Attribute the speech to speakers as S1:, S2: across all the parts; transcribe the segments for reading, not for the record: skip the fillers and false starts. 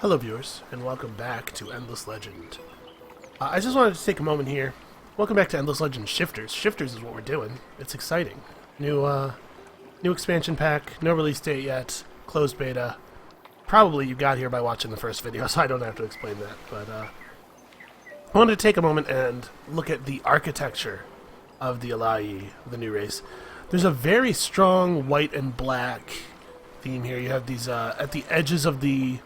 S1: Hello viewers, and welcome back to Endless Legend. I just wanted to take a moment here. Welcome back to Endless Legend Shifters. Shifters is what we're doing. It's exciting. New expansion pack, no release date yet, closed beta. Probably you got here by watching the first video, so I don't have to explain that. But I wanted to take a moment and look at the architecture of the Alai, the new race. There's a very strong white and black theme here. You have these, at the edges of the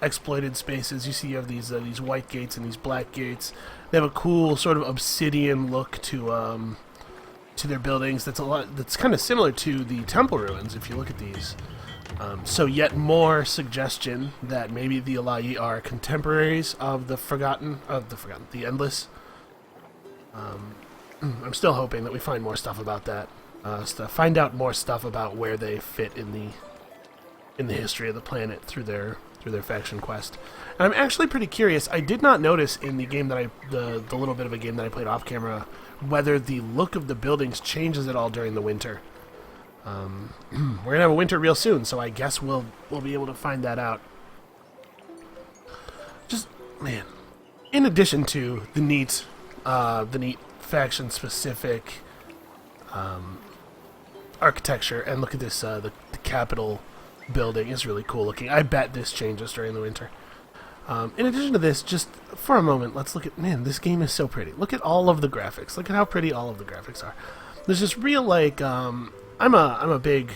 S1: exploited spaces, you see you have these white gates and these black gates. They have a cool sort of obsidian look to their buildings. That's kind of similar to the temple ruins if you look at these. So yet more suggestion that maybe the Alai are contemporaries of the Endless. I'm still hoping that we find more stuff about that. Find out more stuff about where they fit in the history of the planet through their faction quest. And I'm actually pretty curious. I did not notice in the game that the little bit of a game that I played off camera whether the look of the buildings changes at all during the winter. We're gonna have a winter real soon, so I guess we'll be able to find that out. Just man, in addition to the neat faction specific architecture, and look at this the capital building is really cool looking. I bet this changes during the winter. In addition to this, just for a moment, let's look at, man, this game is so pretty. Look at all of the graphics. Look at how pretty all of the graphics are. There's this real, like, I'm a big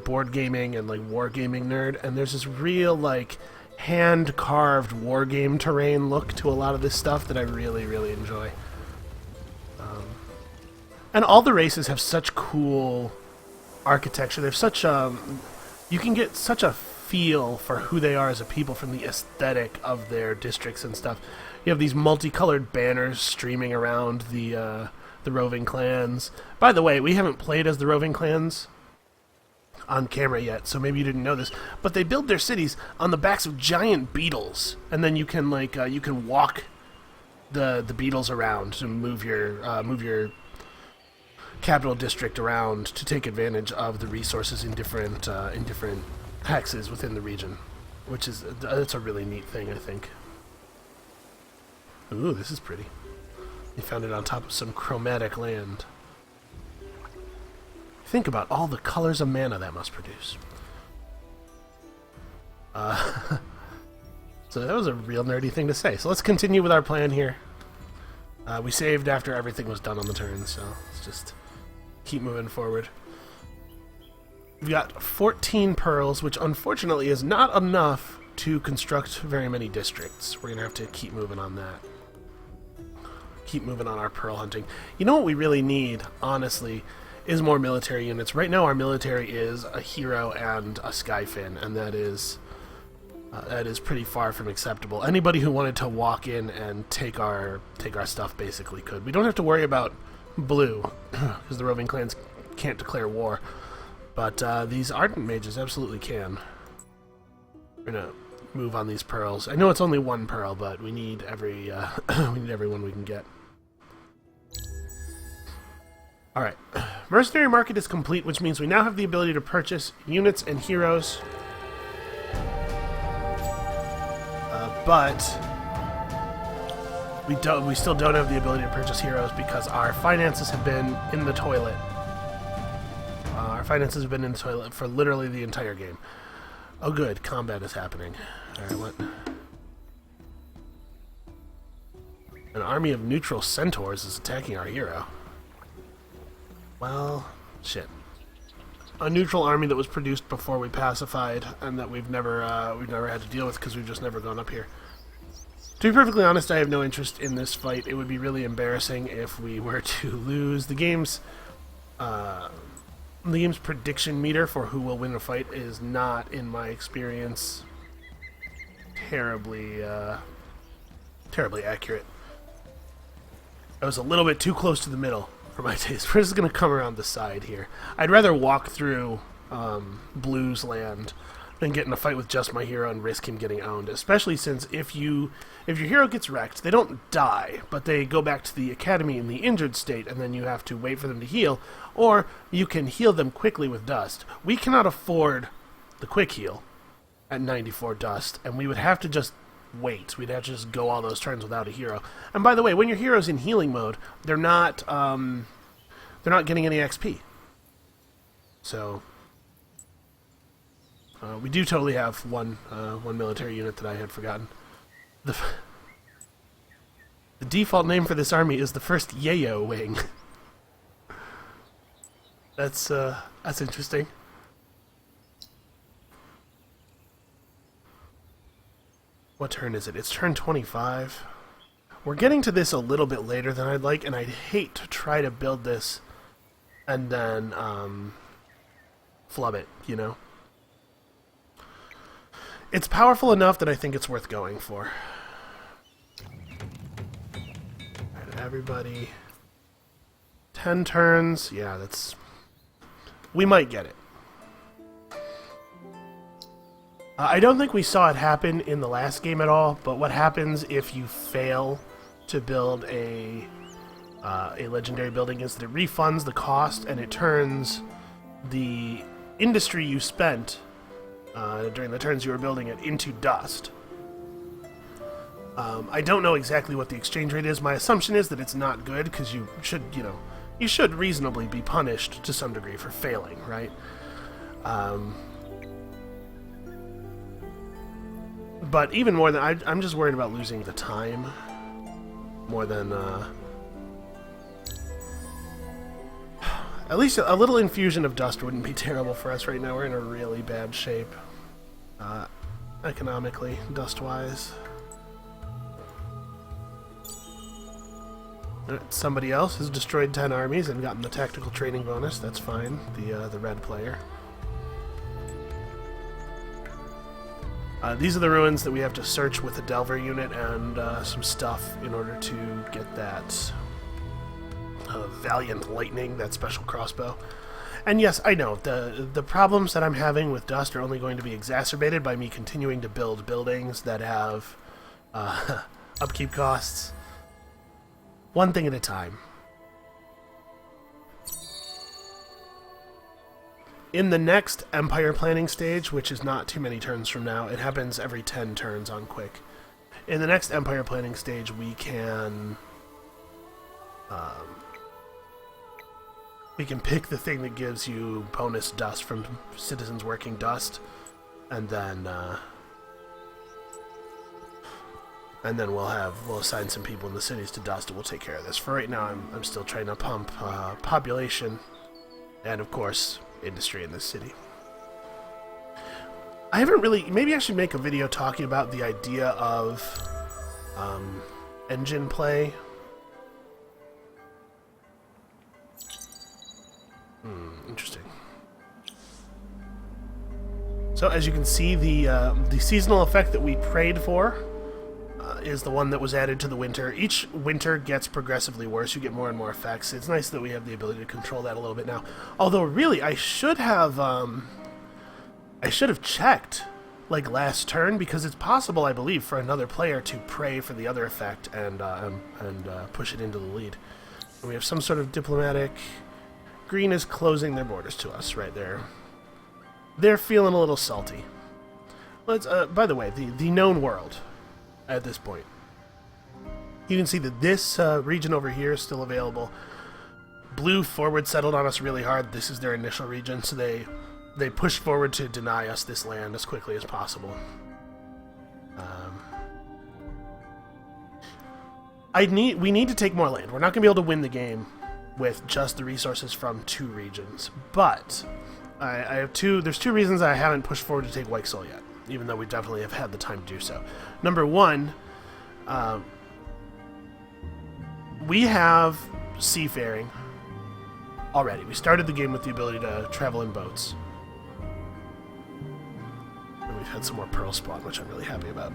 S1: board gaming and, like, wargaming nerd, and there's this real, like, hand-carved wargame terrain look to a lot of this stuff that I really, really enjoy. And all the races have such cool architecture. They're such, you can get such a feel for who they are as a people from the aesthetic of their districts and stuff. You have these multicolored banners streaming around the roving clans. By the way, we haven't played as the roving clans on camera yet, so maybe you didn't know this, but they build their cities on the backs of giant beetles, and then you can you can walk the beetles around to move your capital district around to take advantage of the resources in different hexes within the region, which is that's a really neat thing, I think. Ooh, this is pretty. You found it on top of some chromatic land. Think about all the colors of mana that must produce. So that was a real nerdy thing to say. So let's continue with our plan here. We saved after everything was done on the turn, so let's just keep moving forward. We've got 14 pearls, which unfortunately is not enough to construct very many districts. We're going to have to keep moving on that. Keep moving on our pearl hunting. You know what we really need, honestly, is more military units. Right now our military is a hero and a skyfin, and that is pretty far from acceptable. Anybody who wanted to walk in and take our stuff basically could. We don't have to worry about blue, because the roving clans can't declare war. But these ardent mages absolutely can. We're gonna move on these pearls. I know it's only one pearl, but we need every we need every one we can get. All right, mercenary market is complete, which means we now have the ability to purchase units and heroes. But we still don't have the ability to purchase heroes because our finances have been in the toilet. Our finances have been in the toilet for literally the entire game. Oh good, combat is happening. Alright, what? An army of neutral centaurs is attacking our hero. Well, shit. A neutral army that was produced before we pacified, and that we've never had to deal with because we've just never gone up here. To be perfectly honest, I have no interest in this fight. It would be really embarrassing if we were to lose. The game's prediction meter for who will win a fight is not, in my experience, terribly accurate. I was a little bit too close to the middle for my taste. We're just going to come around the side here. I'd rather walk through Blue's land than get in a fight with just my hero and risk him getting owned, especially since if your hero gets wrecked, they don't die, but they go back to the academy in the injured state, and then you have to wait for them to heal, or you can heal them quickly with dust. We cannot afford the quick heal, at 94 dust, and we would have to just wait. We'd have to just go all those turns without a hero. And by the way, when your hero's in healing mode, they're not getting any XP. So we do totally have one military unit that I had forgotten. The default name for this army is the First Yayo Wing. That's interesting. What turn is it? It's turn 25. We're getting to this a little bit later than I'd like, and I'd hate to try to build this and then flub it, you know? It's powerful enough that I think it's worth going for. Alright, everybody. 10 turns. Yeah, that's... We might get it. I don't think we saw it happen in the last game at all, but what happens if you fail to build a legendary building is that it refunds the cost and it turns the industry you spent during the turns you were building it into dust. I don't know exactly what the exchange rate is. My assumption is that it's not good because you should reasonably be punished to some degree for failing, right? But even more than... I'm just worried about losing the time more than... At least a little infusion of dust wouldn't be terrible for us right now. We're in a really bad shape, economically, dust-wise. Somebody else has destroyed 10 armies and gotten the tactical training bonus. That's fine. The red player. These are the ruins that we have to search with a Delver unit and some stuff in order to get that Valiant Lightning, that special crossbow. And yes, I know, the problems that I'm having with dust are only going to be exacerbated by me continuing to build buildings that have upkeep costs. One thing at a time. In the next Empire planning stage, which is not too many turns from now, it happens every 10 turns on Quick. In the next Empire planning stage, we can pick the thing that gives you bonus dust from citizens working dust, and then we'll assign some people in the cities to dust, and we'll take care of this. For right now, I'm still trying to pump population, and of course, industry in this city. I haven't really... Maybe I should make a video talking about the idea of engine play. Interesting. So as you can see, the seasonal effect that we prayed for is the one that was added to the winter. Each winter gets progressively worse. You get more and more effects. It's nice that we have the ability to control that a little bit now. Although, really, I should have checked, like, last turn, because it's possible, I believe, for another player to pray for the other effect and push it into the lead. And we have some sort of diplomatic... Green is closing their borders to us right there. They're feeling a little salty. Let's, by the way, the known world at this point. You can see that this region over here is still available. Blue forward settled on us really hard. This is their initial region, so they pushed forward to deny us this land as quickly as possible. We need to take more land. We're not going to be able to win the game with just the resources from 2 regions, but I have there's 2 reasons I haven't pushed forward to take Weichsel yet, even though we definitely have had the time to do so. Number 1, we have seafaring already. We started the game with the ability to travel in boats. And we've had some more pearl spawn, which I'm really happy about.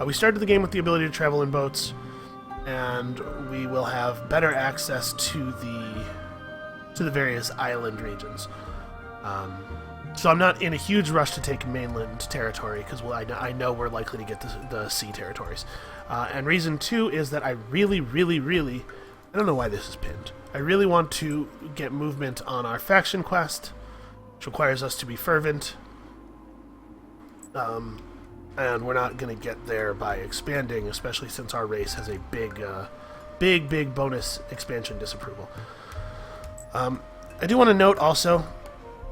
S1: We started the game with the ability to travel in boats, and we will have better access to the various island regions. So I'm not in a huge rush to take mainland territory, because I know we're likely to get the sea territories. And reason 2 is that I really, I don't know why this is pinned. I really want to get movement on our faction quest, which requires us to be fervent. And we're not going to get there by expanding, especially since our race has a big bonus expansion disapproval. I do want to note also,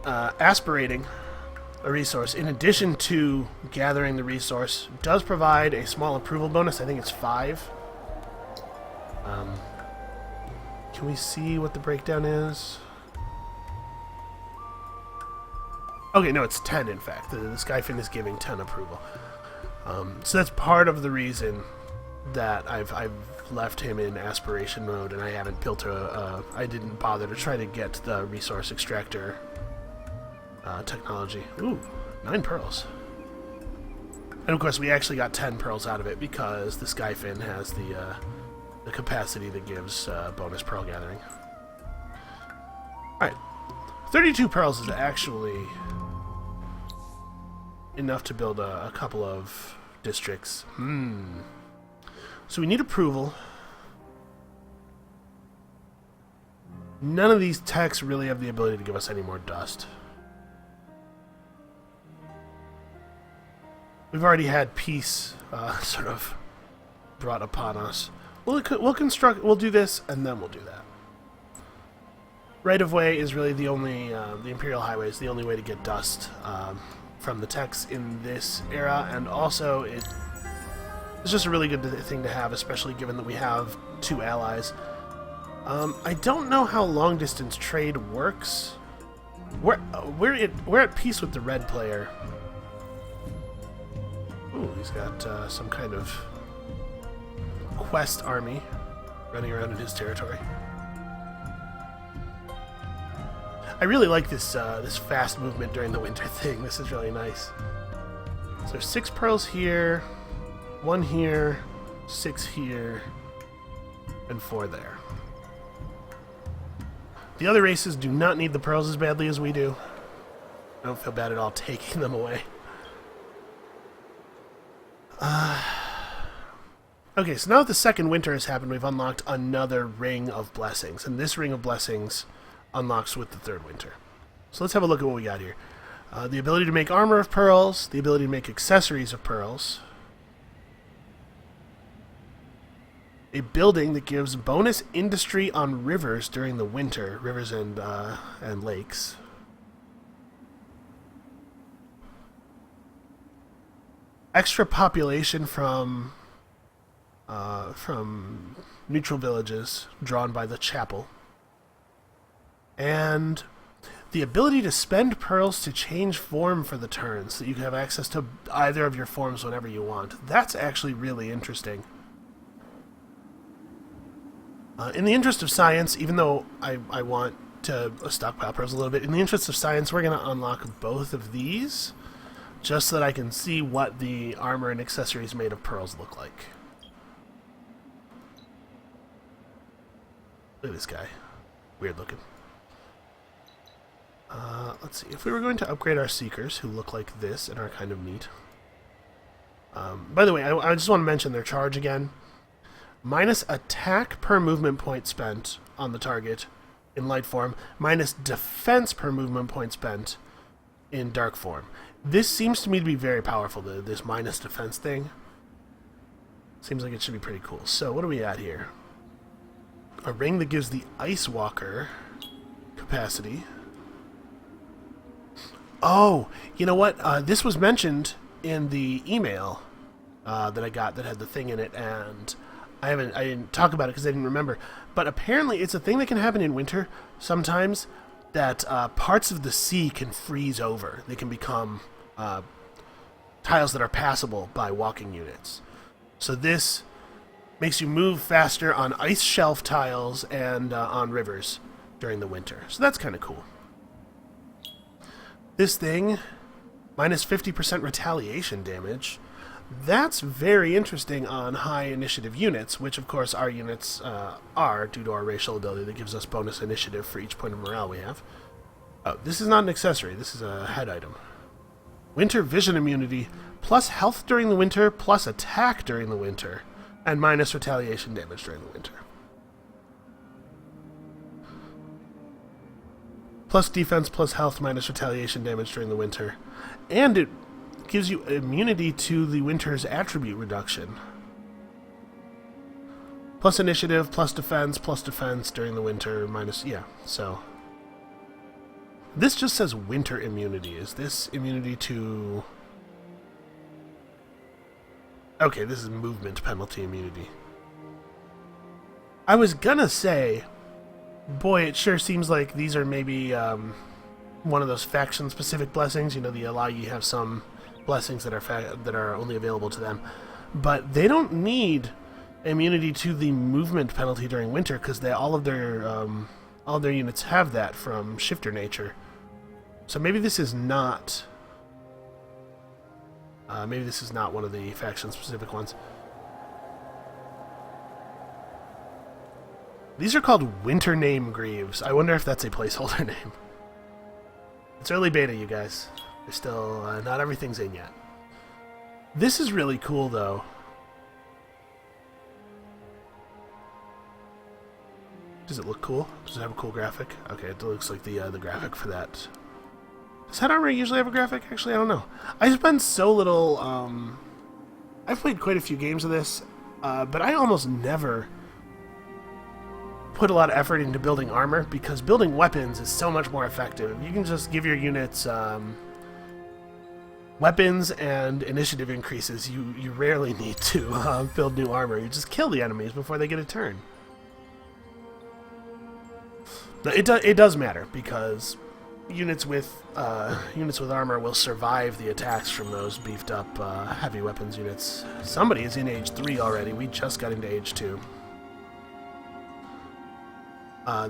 S1: aspirating a resource, in addition to gathering the resource, does provide a small approval bonus. I think it's 5. Can we see what the breakdown is? Okay, no, it's 10 in fact. The Skyfin is giving 10 approval. So that's part of the reason that I've left him in aspiration mode, and I haven't built I didn't bother to try to get the resource extractor technology. Ooh, 9 pearls. And of course we actually got 10 pearls out of it because the Skyfin has the capacity that gives bonus pearl gathering. Alright, 32 pearls is actually enough to build a couple of districts. So we need approval. None of these techs really have the ability to give us any more dust. We've already had peace sort of brought upon us. We'll do this, and then we'll do that. Right of way is really the only, the Imperial Highway is the only way to get dust from the techs in this era, and also it's just a really good thing to have, especially given that we have 2 allies. I don't know how long distance trade works. We're at peace with the red player. Ooh, he's got some kind of quest army running around in his territory. I really like this this fast movement during the winter thing. This is really nice. So there's 6 pearls here, 1 here, 6 here, and 4 there. The other races do not need the pearls as badly as we do. I don't feel bad at all taking them away. Okay, so now that the second winter has happened, we've unlocked another Ring of Blessings, and this Ring of Blessings unlocks with the third winter. So let's have a look at what we got here. The ability to make armor of pearls, the ability to make accessories of pearls, a building that gives bonus industry on rivers during the winter, rivers and lakes. Extra population from neutral villages drawn by the chapel. And the ability to spend pearls to change form for the turn, so that you can have access to either of your forms whenever you want. That's actually really interesting. In the interest of science, even though I want to stockpile pearls a little bit, in the interest of science, we're going to unlock both of these, just so that I can see what the armor and accessories made of pearls look like. Look at this guy. Weird looking. Let's see. If we were going to upgrade our Seekers, who look like this and are kind of neat. By the way, I just want to mention their charge again. Minus attack per movement point spent on the target in light form, minus defense per movement point spent in dark form. This seems to me to be very powerful, this minus defense thing. Seems like it should be pretty cool. So what are we at here? A ring that gives the Ice Walker capacity. Oh, you know what? This was mentioned in the email that I got that had the thing in it, and I didn't talk about it because I didn't remember. But apparently it's a thing that can happen in winter sometimes, that parts of the sea can freeze over. They can become tiles that are passable by walking units. So this makes you move faster on ice shelf tiles and on rivers during the winter. So that's kind of cool. This thing, minus 50% retaliation damage. That's very interesting on high initiative units, which of course our units are, due to our racial ability that gives us bonus initiative for each point of morale we have. Oh, this is not an accessory, this is a head item. Winter vision immunity, plus health during the winter, plus attack during the winter, and minus retaliation damage during the winter. Plus defense, plus health, minus retaliation damage during the winter. And it gives you immunity to the winter's attribute reduction. Plus initiative, plus defense during the winter, minus... Yeah, so... This just says winter immunity. Is this immunity to... Okay, this is movement penalty immunity. I was gonna say... Boy, it sure seems like these are maybe one of those faction-specific blessings. You know, they allow you to have some blessings that are only available to them. But they don't need immunity to the movement penalty during winter because all of their units have that from shifter nature. So maybe this is not. Maybe this is not one of the faction-specific ones. These are called Winter Name Greaves. I wonder if that's a placeholder name. It's early beta, you guys. There's still not everything's in yet. This is really cool, though. Does it look cool? Does it have a cool graphic? Okay, it looks like the graphic for that. Does Head Armor usually have a graphic? Actually, I don't know. I spend so little... I've played quite a few games of this, but I almost never put a lot of effort into building armor, because building weapons is so much more effective. You can just give your units weapons and initiative increases. You rarely need to build new armor. You just kill the enemies before they get a turn. It does matter, because units with armor will survive the attacks from those beefed up heavy weapons units. Somebody is in Age 3 already. We just got into Age 2.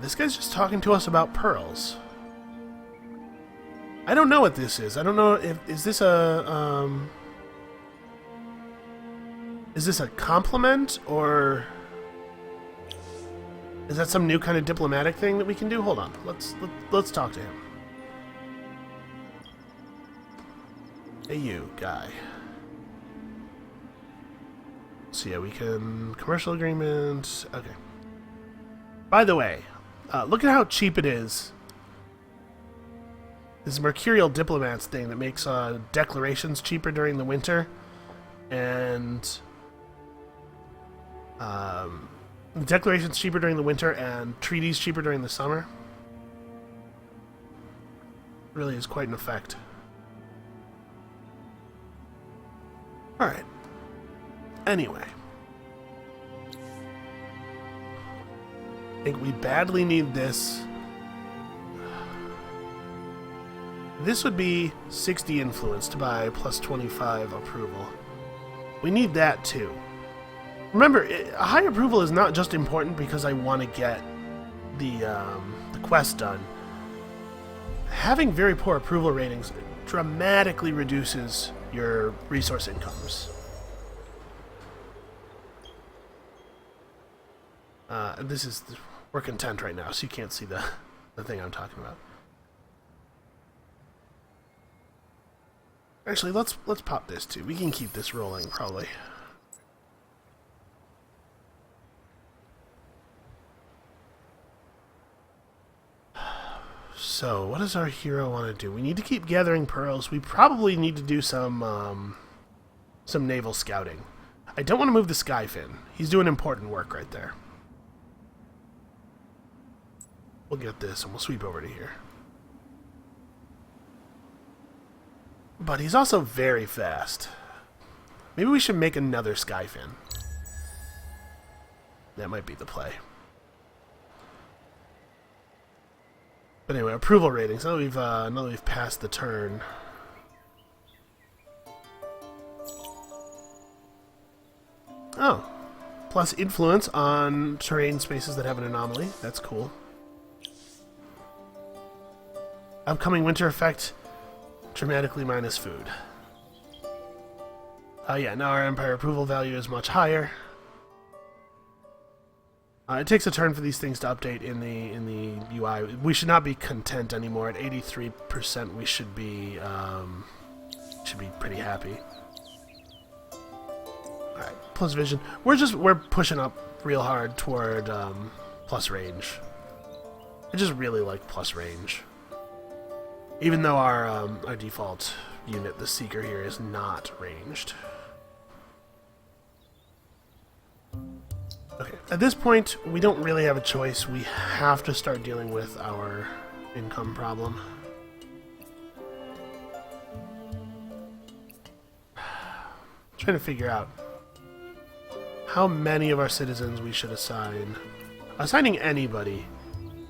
S1: This guy's just talking to us about pearls. I don't know what this is. I don't know if is this a compliment, or is that some new kind of diplomatic thing that we can do? Hold on. Let's talk to him. Hey, you guy. So yeah, we can commercial agreement. Okay. By the way, look at how cheap it is. This Mercurial Diplomats thing that makes declarations cheaper during the winter, and declarations cheaper during the winter and treaties cheaper during the summer. Really is quite an effect. Alright. Anyway. I think we badly need this. This would be 60 influence to buy plus 25 approval. We need that too. Remember, high approval is not just important because I want to get the quest done. Having very poor approval ratings dramatically reduces your resource incomes. We're content right now, so you can't see the thing I'm talking about. Actually, let's pop this too. We can keep this rolling probably. So, what does our hero want to do? We need to keep gathering pearls. We probably need to do some naval scouting. I don't want to move the Skyfin. He's doing important work right there. We'll get this and we'll sweep over to here. But he's also very fast. Maybe we should make another Skyfin. That might be the play. But anyway, approval ratings. Now that we've passed the turn. Oh. Plus influence on terrain spaces that have an anomaly. That's cool. Upcoming winter effect. Dramatically minus food. Yeah, now our Empire approval value is much higher. It takes a turn for these things to update in the UI. We should not be content anymore. At 83%, we should be pretty happy. All right, plus vision. We're pushing up real hard toward plus range. I just really like plus range. Even though our default unit, the Seeker here, is not ranged. Okay, at this point, we don't really have a choice. We have to start dealing with our income problem. Trying to figure out how many of our citizens we should assign. Assigning anybody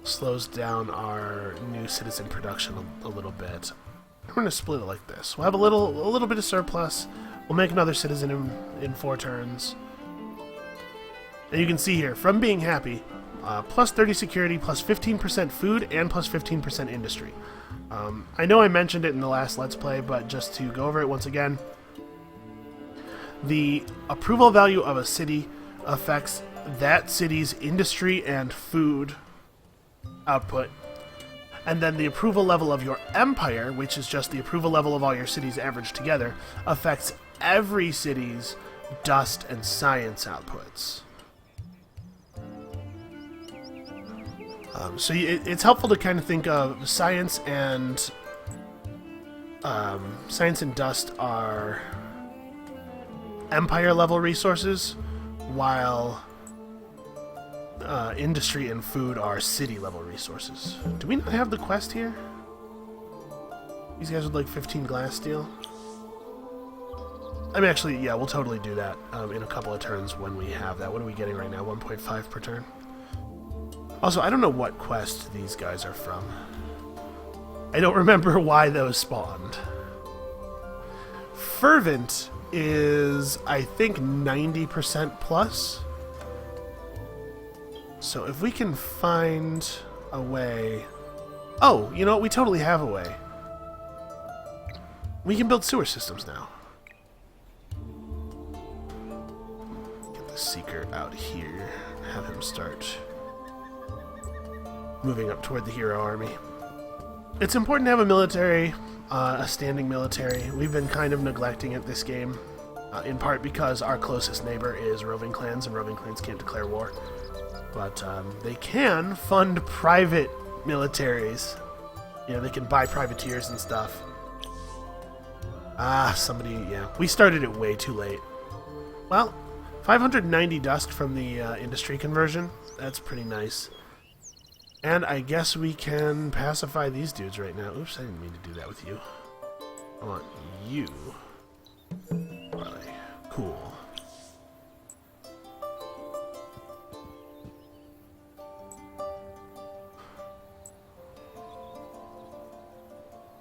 S1: slows down our new citizen production a little bit. We're going to split it like this. We'll have a little bit of surplus. We'll make another citizen in 4 turns. And you can see here, from being happy, plus 30 security, plus 15% food, and plus 15% industry. I know I mentioned it in the last Let's Play, but just to go over it once again, the approval value of a city affects that city's industry and food output. And then the approval level of your empire, which is just the approval level of all your cities averaged together, affects every city's dust and science outputs. So it's helpful to kind of think of science and dust are empire level resources, while industry and food are city level resources. Do we not have the quest here? These guys would like 15 glass steel. I mean, actually, yeah, we'll totally do that in a couple of turns when we have that. What are we getting right now? 1.5 per turn. Also, I don't know what quest these guys are from. I don't remember why those spawned. Fervent is, I think, 90% plus. So if we can find a way... Oh, you know what? We totally have a way. We can build sewer systems now. Get the Seeker out here. Have him start moving up toward the hero army. It's important to have a military, a standing military. We've been kind of neglecting it this game, in part because our closest neighbor is roving clans, and roving clans can't declare war. But they can fund private militaries. You know, they can buy privateers and stuff. Yeah. We started it way too late. Well, 590 dust from the industry conversion. That's pretty nice. And I guess we can pacify these dudes right now. Oops, I didn't mean to do that with you. I want you. Right. Cool.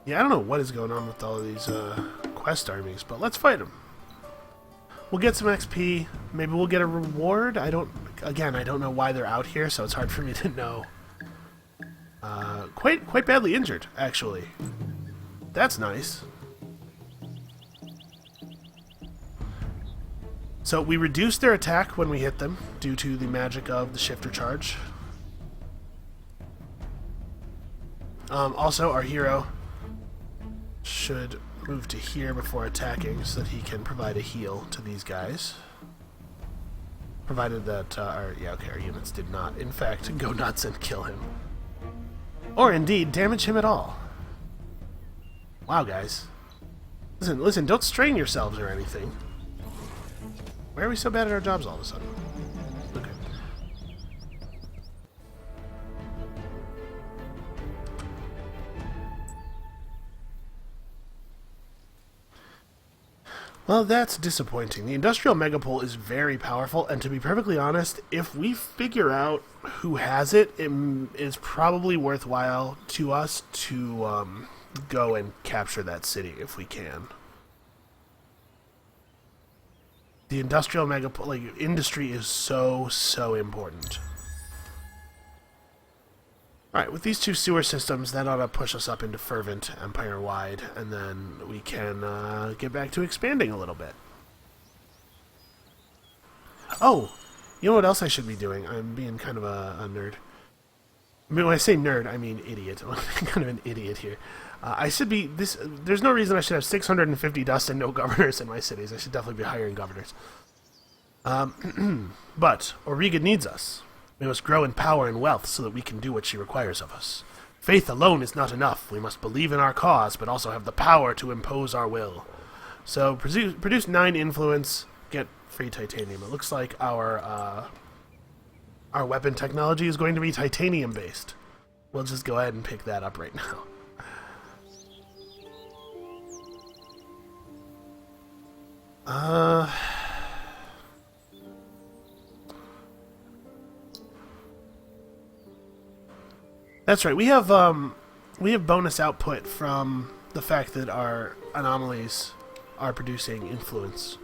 S1: Yeah, I don't know what is going on with all of these quest armies, but let's fight them. We'll get some XP. Maybe we'll get a reward. I don't know why they're out here, so it's hard for me to know. Quite badly injured, actually. That's nice. So we reduced their attack when we hit them due to the magic of the shifter charge. Also, our hero should move to here before attacking so that he can provide a heal to these guys. Provided that our units did not, in fact, go nuts and kill him. Or indeed, damage him at all. Wow, guys. Listen, don't strain yourselves or anything. Why are we so bad at our jobs all of a sudden? Okay. Well, that's disappointing. The Industrial Megapole is very powerful, and to be perfectly honest, if we figure out who has it, it is probably worthwhile to us to go and capture that city if we can. The Industrial Megapole, like, industry is so important. Alright, with these 2 sewer systems, that ought to push us up into Fervent Empire-wide, and then we can get back to expanding a little bit. Oh! You know what else I should be doing? I'm being kind of a nerd. I mean, when I say nerd, I mean idiot. I'm kind of an idiot here. I should be... There's no reason I should have 650 dust and no governors in my cities. I should definitely be hiring governors. But Auriga needs us. We must grow in power and wealth so that we can do what she requires of us. Faith alone is not enough. We must believe in our cause, but also have the power to impose our will. So produce 9 influence, get free titanium. It looks like our weapon technology is going to be titanium based. We'll just go ahead and pick that up right now. That's right. We have bonus output from the fact that our anomalies are producing influence.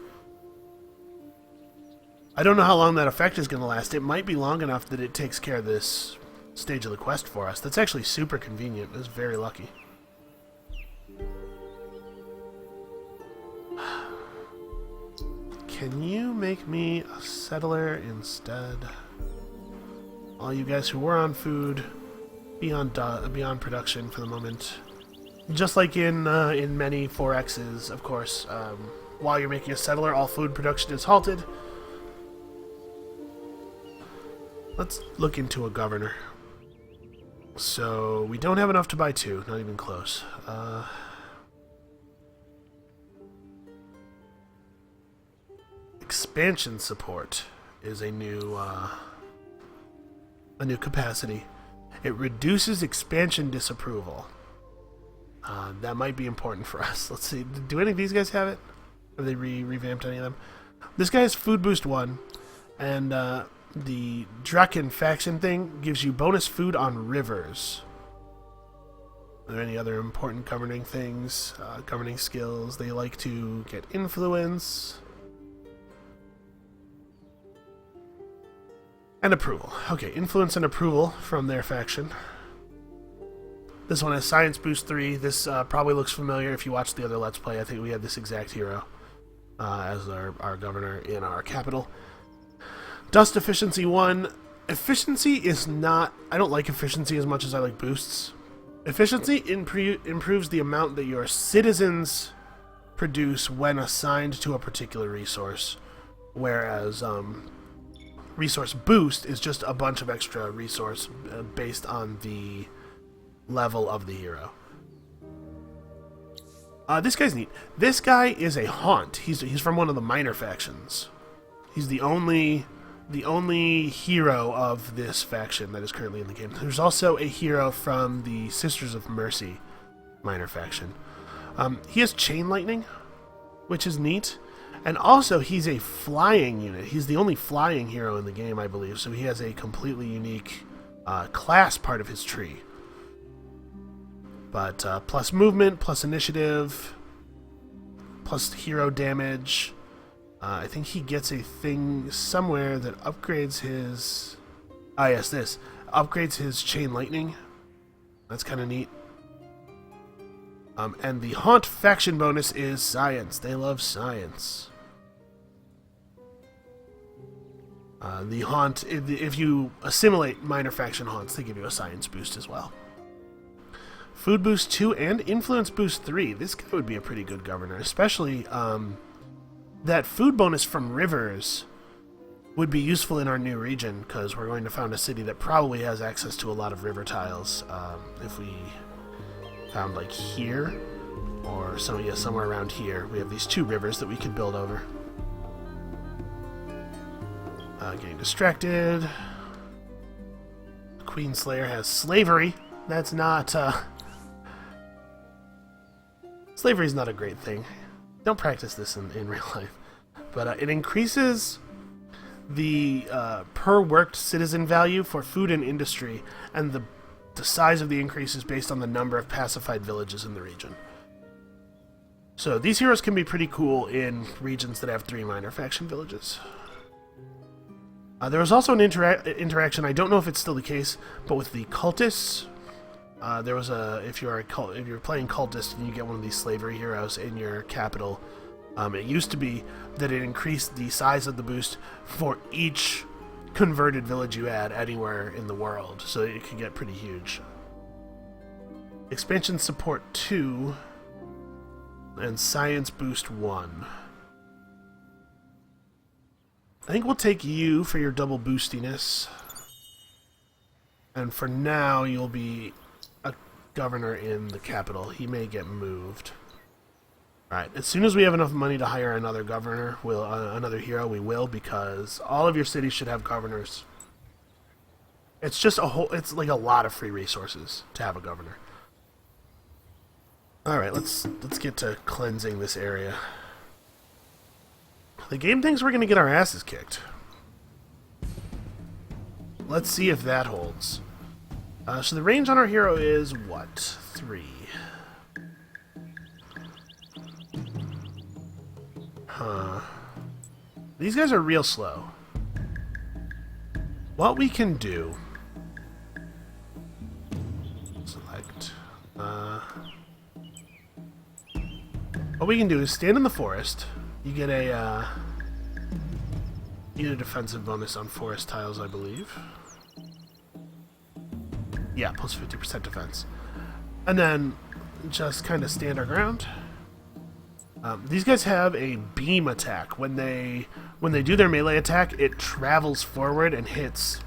S1: I don't know how long that effect is going to last. It might be long enough that it takes care of this stage of the quest for us. That's actually super convenient. That's very lucky. Can you make me a settler instead? All you guys who were on food, be on production for the moment. Just like in many 4Xs, of course, while you're making a settler, all food production is halted. Let's look into a governor. So, we don't have enough to buy 2, not even close. Expansion support is a new capacity. It reduces expansion disapproval. That might be important for us. Let's see. Do any of these guys have it? Have they revamped any of them? This guy has Food Boost 1, and the Draken faction thing gives you bonus food on rivers. Are there any other important governing things? Governing skills. They like to get influence. And approval. Okay, influence and approval from their faction. This one has Science Boost 3. This probably looks familiar if you watched the other Let's Play. I think we had this exact hero as our governor in our capital. Dust Efficiency 1. Efficiency is not... I don't like efficiency as much as I like boosts. Efficiency improves the amount that your citizens produce when assigned to a particular resource. Whereas Resource Boost is just a bunch of extra resource based on the level of the hero. This guy's neat. This guy is a Haunt. He's from one of the minor factions. He's the only hero of this faction that is currently in the game. There's also a hero from the Sisters of Mercy minor faction. He has Chain Lightning, which is neat. And also, he's a flying unit. He's the only flying hero in the game, I believe. So he has a completely unique class part of his tree. But plus movement, plus initiative, plus hero damage. I think he gets a thing somewhere that upgrades his... Ah, yes, this. Upgrades his Chain Lightning. That's kind of neat. And the Haunt faction bonus is Science. They love science. The Haunt, if you assimilate minor faction Haunts, they give you a Science boost as well. Food Boost 2 and Influence Boost 3. This guy would be a pretty good governor, especially that food bonus from rivers would be useful in our new region, because we're going to found a city that probably has access to a lot of river tiles. If we found like here, or somewhere around here, we have these 2 rivers that we could build over. Getting distracted. Queen Slayer has slavery. That's not... Slavery is not a great thing. Don't practice this in real life. But it increases the per worked citizen value for food and industry, and the size of the increase is based on the number of pacified villages in the region. So these heroes can be pretty cool in regions that have 3 minor faction villages. There was also an interaction, I don't know if it's still the case, but with the cultists, there was if you're playing cultist and you get one of these slavery heroes in your capital, it used to be that it increased the size of the boost for each converted village you had anywhere in the world, so it could get pretty huge. Expansion Support 2 and Science Boost 1. I think we'll take you for your double boostiness. And for now, you'll be a governor in the capital. He may get moved. Alright, as soon as we have enough money to hire another governor, another hero, we will, because all of your cities should have governors. It's just it's like a lot of free resources to have a governor. Alright, let's get to cleansing this area. The game thinks we're going to get our asses kicked. Let's see if that holds. So the range on our hero is, what? 3. Huh. These guys are real slow. What we can do... Select. What we can do is stand in the forest. You get a defensive bonus on forest tiles, I believe. Yeah, plus 50% defense. And then just kind of stand our ground. These guys have a beam attack. When they do their melee attack, it travels forward and hits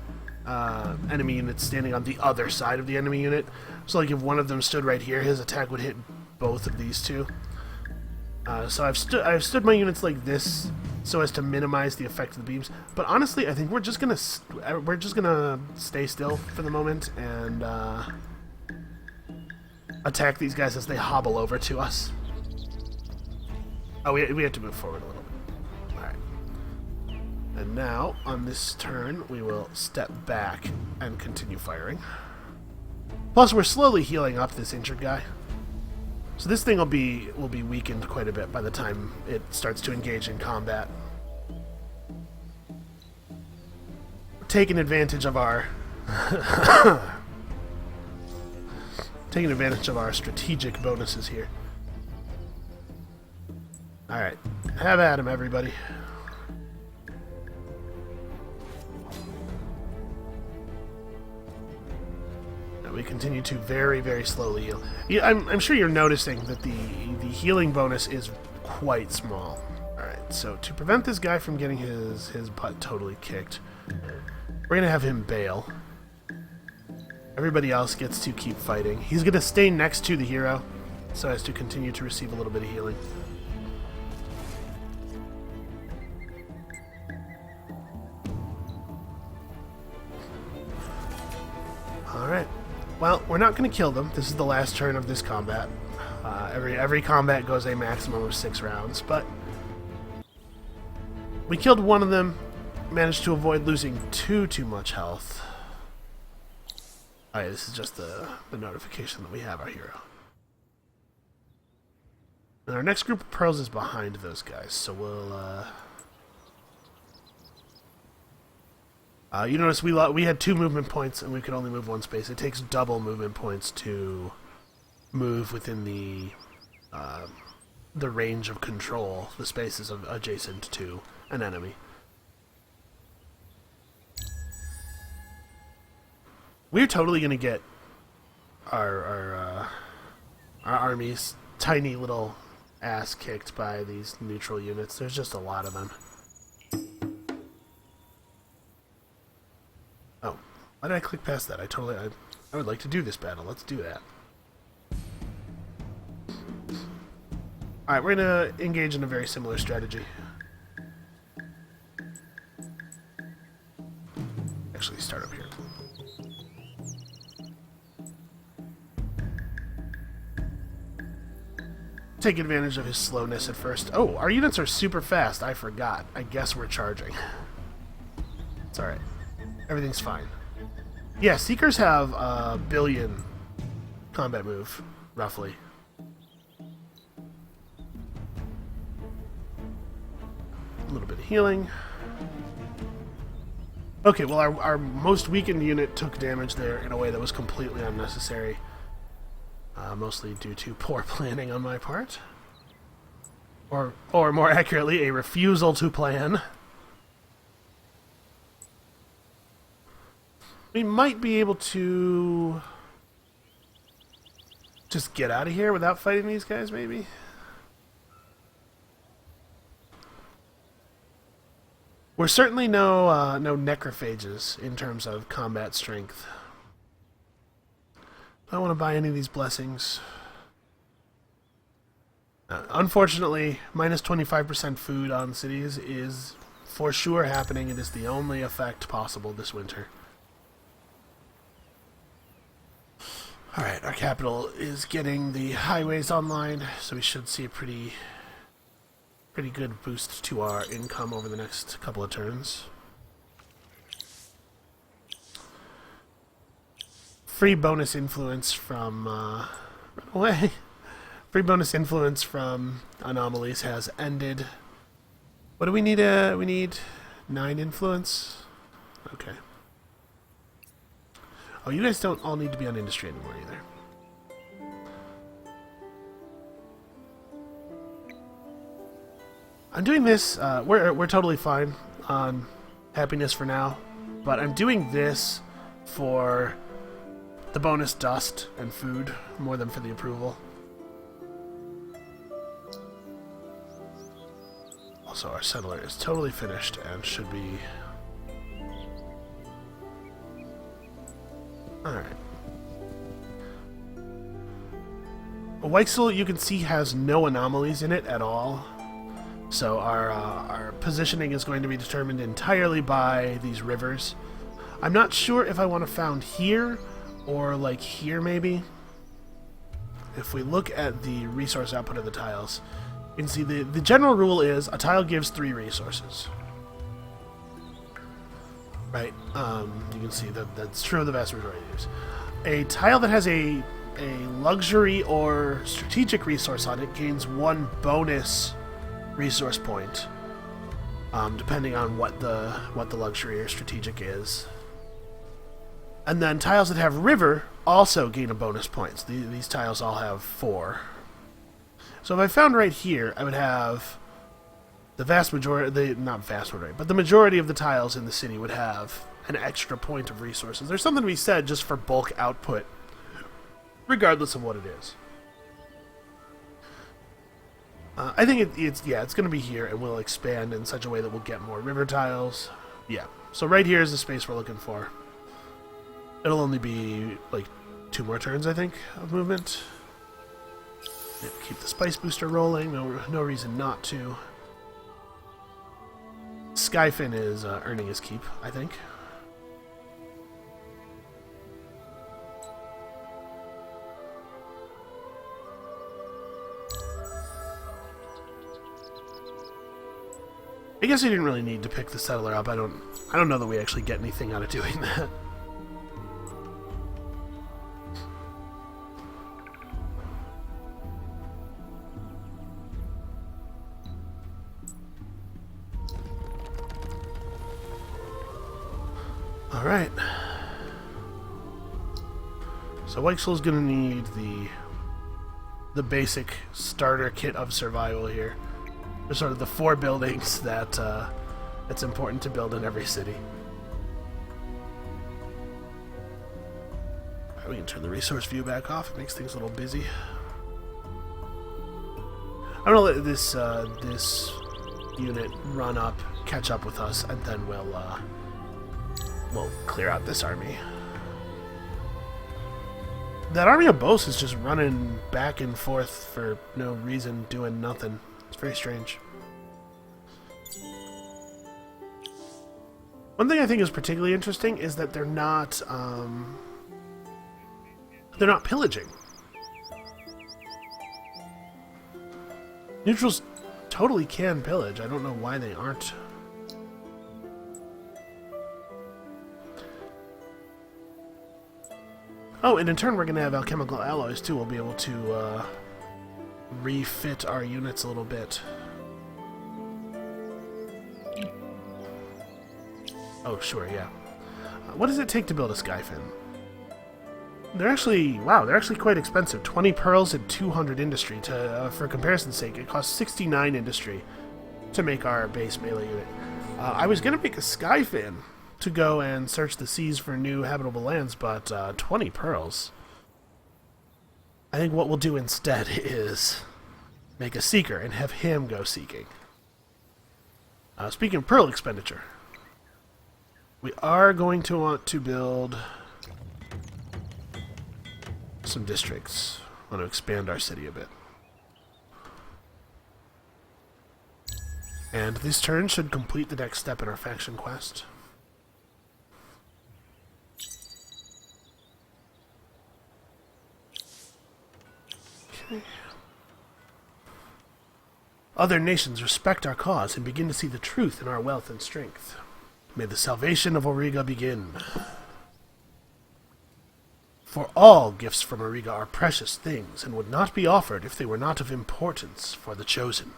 S1: enemy units standing on the other side of the enemy unit. So like if one of them stood right here, his attack would hit both of these two. So I've stood my units like this so as to minimize the effect of the beams. But honestly, I think we're just gonna stay still for the moment and attack these guys as they hobble over to us. Oh, we have to move forward a little bit. All right. And now on this turn, we will step back and continue firing. Plus, we're slowly healing up this injured guy. So this thing will be weakened quite a bit by the time it starts to engage in combat. Taking advantage of our strategic bonuses here. All right, have at him, everybody. We continue to very, very slowly heal. Yeah, I'm sure you're noticing that the healing bonus is quite small. Alright, so to prevent this guy from getting his butt totally kicked, we're going to have him bail. Everybody else gets to keep fighting. He's going to stay next to the hero so as to continue to receive a little bit of healing. Alright. Well, we're not going to kill them. This is the last turn of this combat. Every combat goes a maximum of 6 rounds, but we killed one of them, managed to avoid losing too much health. Alright, this is just the notification that we have our hero. And our next group of pearls is behind those guys, so we'll... you notice we had 2 movement points and we could only move 1 space. It takes double movement points to move within the range of control, the spaces adjacent to an enemy. We're totally going to get our army's tiny little ass kicked by these neutral units. There's just a lot of them. Oh, why did I click past that? I would like to do this battle. Let's do that. Alright, we're going to engage in a very similar strategy. Actually, start up here. Take advantage of his slowness at first. Oh, our units are super fast. I forgot. I guess we're charging. It's alright. Everything's fine. Yeah, Seekers have a billion combat move, roughly. A little bit of healing. Okay, well, our most weakened unit took damage there in a way that was completely unnecessary. Mostly due to poor planning on my part. Or more accurately, a refusal to plan. We might be able to just get out of here without fighting these guys, maybe? We're certainly no necrophages in terms of combat strength. I don't want to buy any of these blessings. Unfortunately, minus 25% food on cities is for sure happening. It is the only effect possible this winter. Alright, our capital is getting the highways online, so we should see a pretty good boost to our income over the next couple of turns. Free bonus influence from run away. Free bonus influence from anomalies has ended. What do we need? We need 9 influence. Okay. Oh, you guys don't all need to be on industry anymore either. I'm doing this. We're totally fine on happiness for now, but I'm doing this for the bonus dust and food more than for the approval. Also, our settler is totally finished and should be... Alright. Weichsel, you can see, has no anomalies in it at all. So our positioning is going to be determined entirely by these rivers. I'm not sure if I want to found here or like here maybe. If we look at the resource output of the tiles, you can see the general rule is a tile gives 3 resources. Right? You can see that that's true of the vast majority of these. A tile that has a luxury or strategic resource on it gains 1 bonus resource point, depending on what the luxury or strategic is. And then tiles that have river also gain a bonus points. These tiles all have 4. So if I found right here, I would have the vast majority, not vast majority, but the majority of the tiles in the city would have an extra point of resources. There's something to be said just for bulk output, regardless of what it is. I think it's going to be here, and we'll expand in such a way that we'll get more river tiles. Yeah, so right here is the space we're looking for. It'll only be like 2 more turns, I think, of movement. Yeah, keep the spice booster rolling. No reason not to. Skyfin is earning his keep, I think. I guess we didn't really need to pick the settler up. I don't know that we actually get anything out of doing that. Alright. So Weichsel's gonna need the basic starter kit of survival here. There's sort of the 4 buildings that it's important to build in every city. Right, we can turn the resource view back off. It makes things a little busy. I'm gonna let this unit run up, catch up with us, and then we'll clear out this army. That army of bows is just running back and forth for no reason, doing nothing. It's very strange. One thing I think is particularly interesting is that they're not pillaging. Neutrals totally can pillage. I don't know why they aren't. Oh, and in turn we're going to have alchemical alloys too. We'll be able to refit our units a little bit. Oh, sure, yeah. What does it take to build a Skyfin? They're actually, wow, they're actually quite expensive. 20 pearls and 200 industry. For comparison's sake, it costs 69 industry to make our base melee unit. I was going to make a Skyfin to go and search the seas for new habitable lands, but 20 pearls. I think what we'll do instead is make a seeker and have him go seeking. Speaking of pearl expenditure, we are going to want to build some districts. I want to expand our city a bit. And this turn should complete the next step in our faction quest. Okay. Other nations respect our cause and begin to see the truth in our wealth and strength. May the salvation of Auriga begin. For all gifts from Auriga are precious things and would not be offered if they were not of importance for the chosen.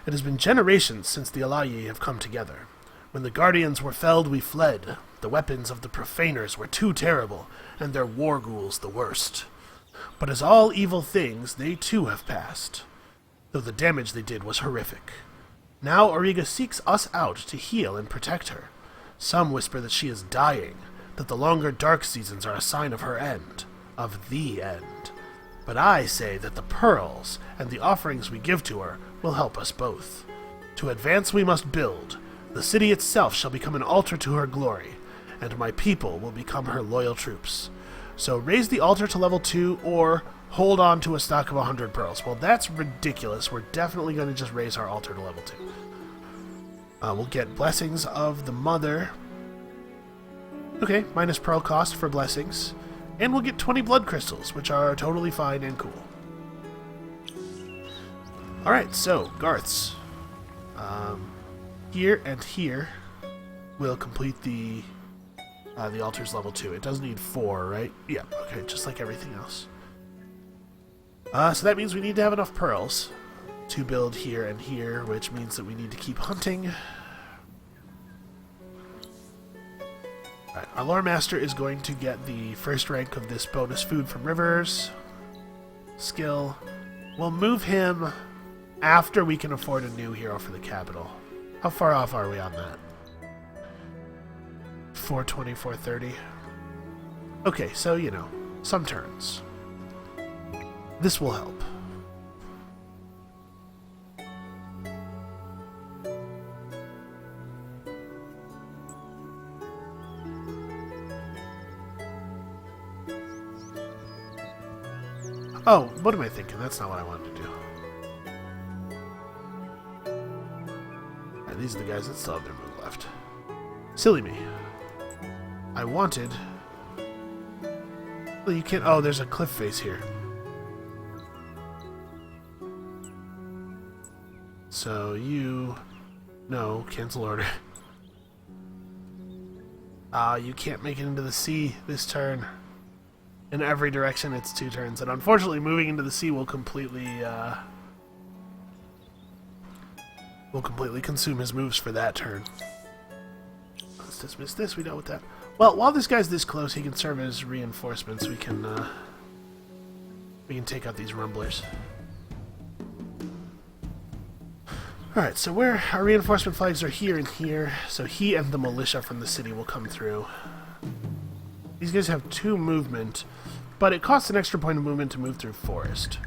S1: It has been generations since the Alayi have come together. When the Guardians were felled, we fled. The weapons of the profaners were too terrible, and their war ghouls the worst. But as all evil things, they too have passed, though the damage they did was horrific. Now Auriga seeks us out to heal and protect her. Some whisper that she is dying, that the longer dark seasons are a sign of her end, of the end. But I say that the pearls and the offerings we give to her will help us both. To advance we must build. The city itself shall become an altar to her glory, and my people will become her loyal troops. So raise the altar to level 2, or hold on to a stock of 100 pearls. Well, that's ridiculous. We're definitely going to just raise our altar to level 2. We'll get Blessings of the Mother. Okay, minus pearl cost for blessings. And we'll get 20 blood crystals, which are totally fine and cool. Alright, so, Garths. Here and here will complete the altar's level 2. It does need 4, right? Yeah, okay, just like everything else. So that means we need to have enough pearls to build here and here, which means that we need to keep hunting. Alright, our lore master is going to get the first rank of this bonus food from rivers. Skill. We'll move him after we can afford a new hero for the capital. How far off are we on that? 420, 430. Okay, so, you know, some turns. This will help. Oh, what am I thinking? That's not what I wanted to do. These are the guys that still have their move left. Silly me. I wanted... Well, you can't... Oh, there's a cliff face here. So you... No, cancel order. You can't make it into the sea this turn. In every direction, it's 2 turns. And unfortunately, moving into the sea will completely consume his moves for that turn. Let's dismiss this. We dealt with that. Well, while this guy's this close, he can serve as reinforcements. We can take out these rumblers. Alright, so where our reinforcement flags are here and here, so he and the militia from the city will come through. These guys have 2 movement, but it costs an extra point of movement to move through forest.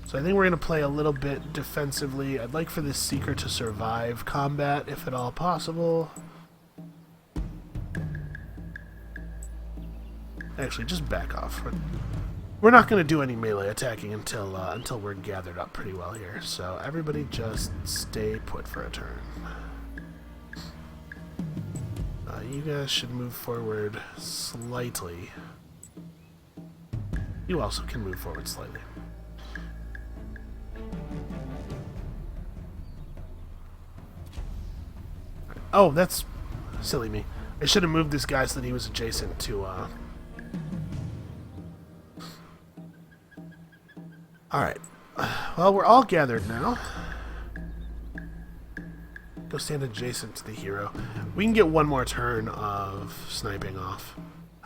S1: So I think we're going to play a little bit defensively. I'd like for this Seeker to survive combat, if at all possible. Actually, just back off. We're not going to do any melee attacking until we're gathered up pretty well here. So everybody just stay put for a turn. You guys should move forward slightly. You also can move forward slightly. Oh, that's silly me. I should have moved this guy so that he was adjacent to, Alright. Well, we're all gathered now. Go stand adjacent to the hero. We can get one more turn of sniping off.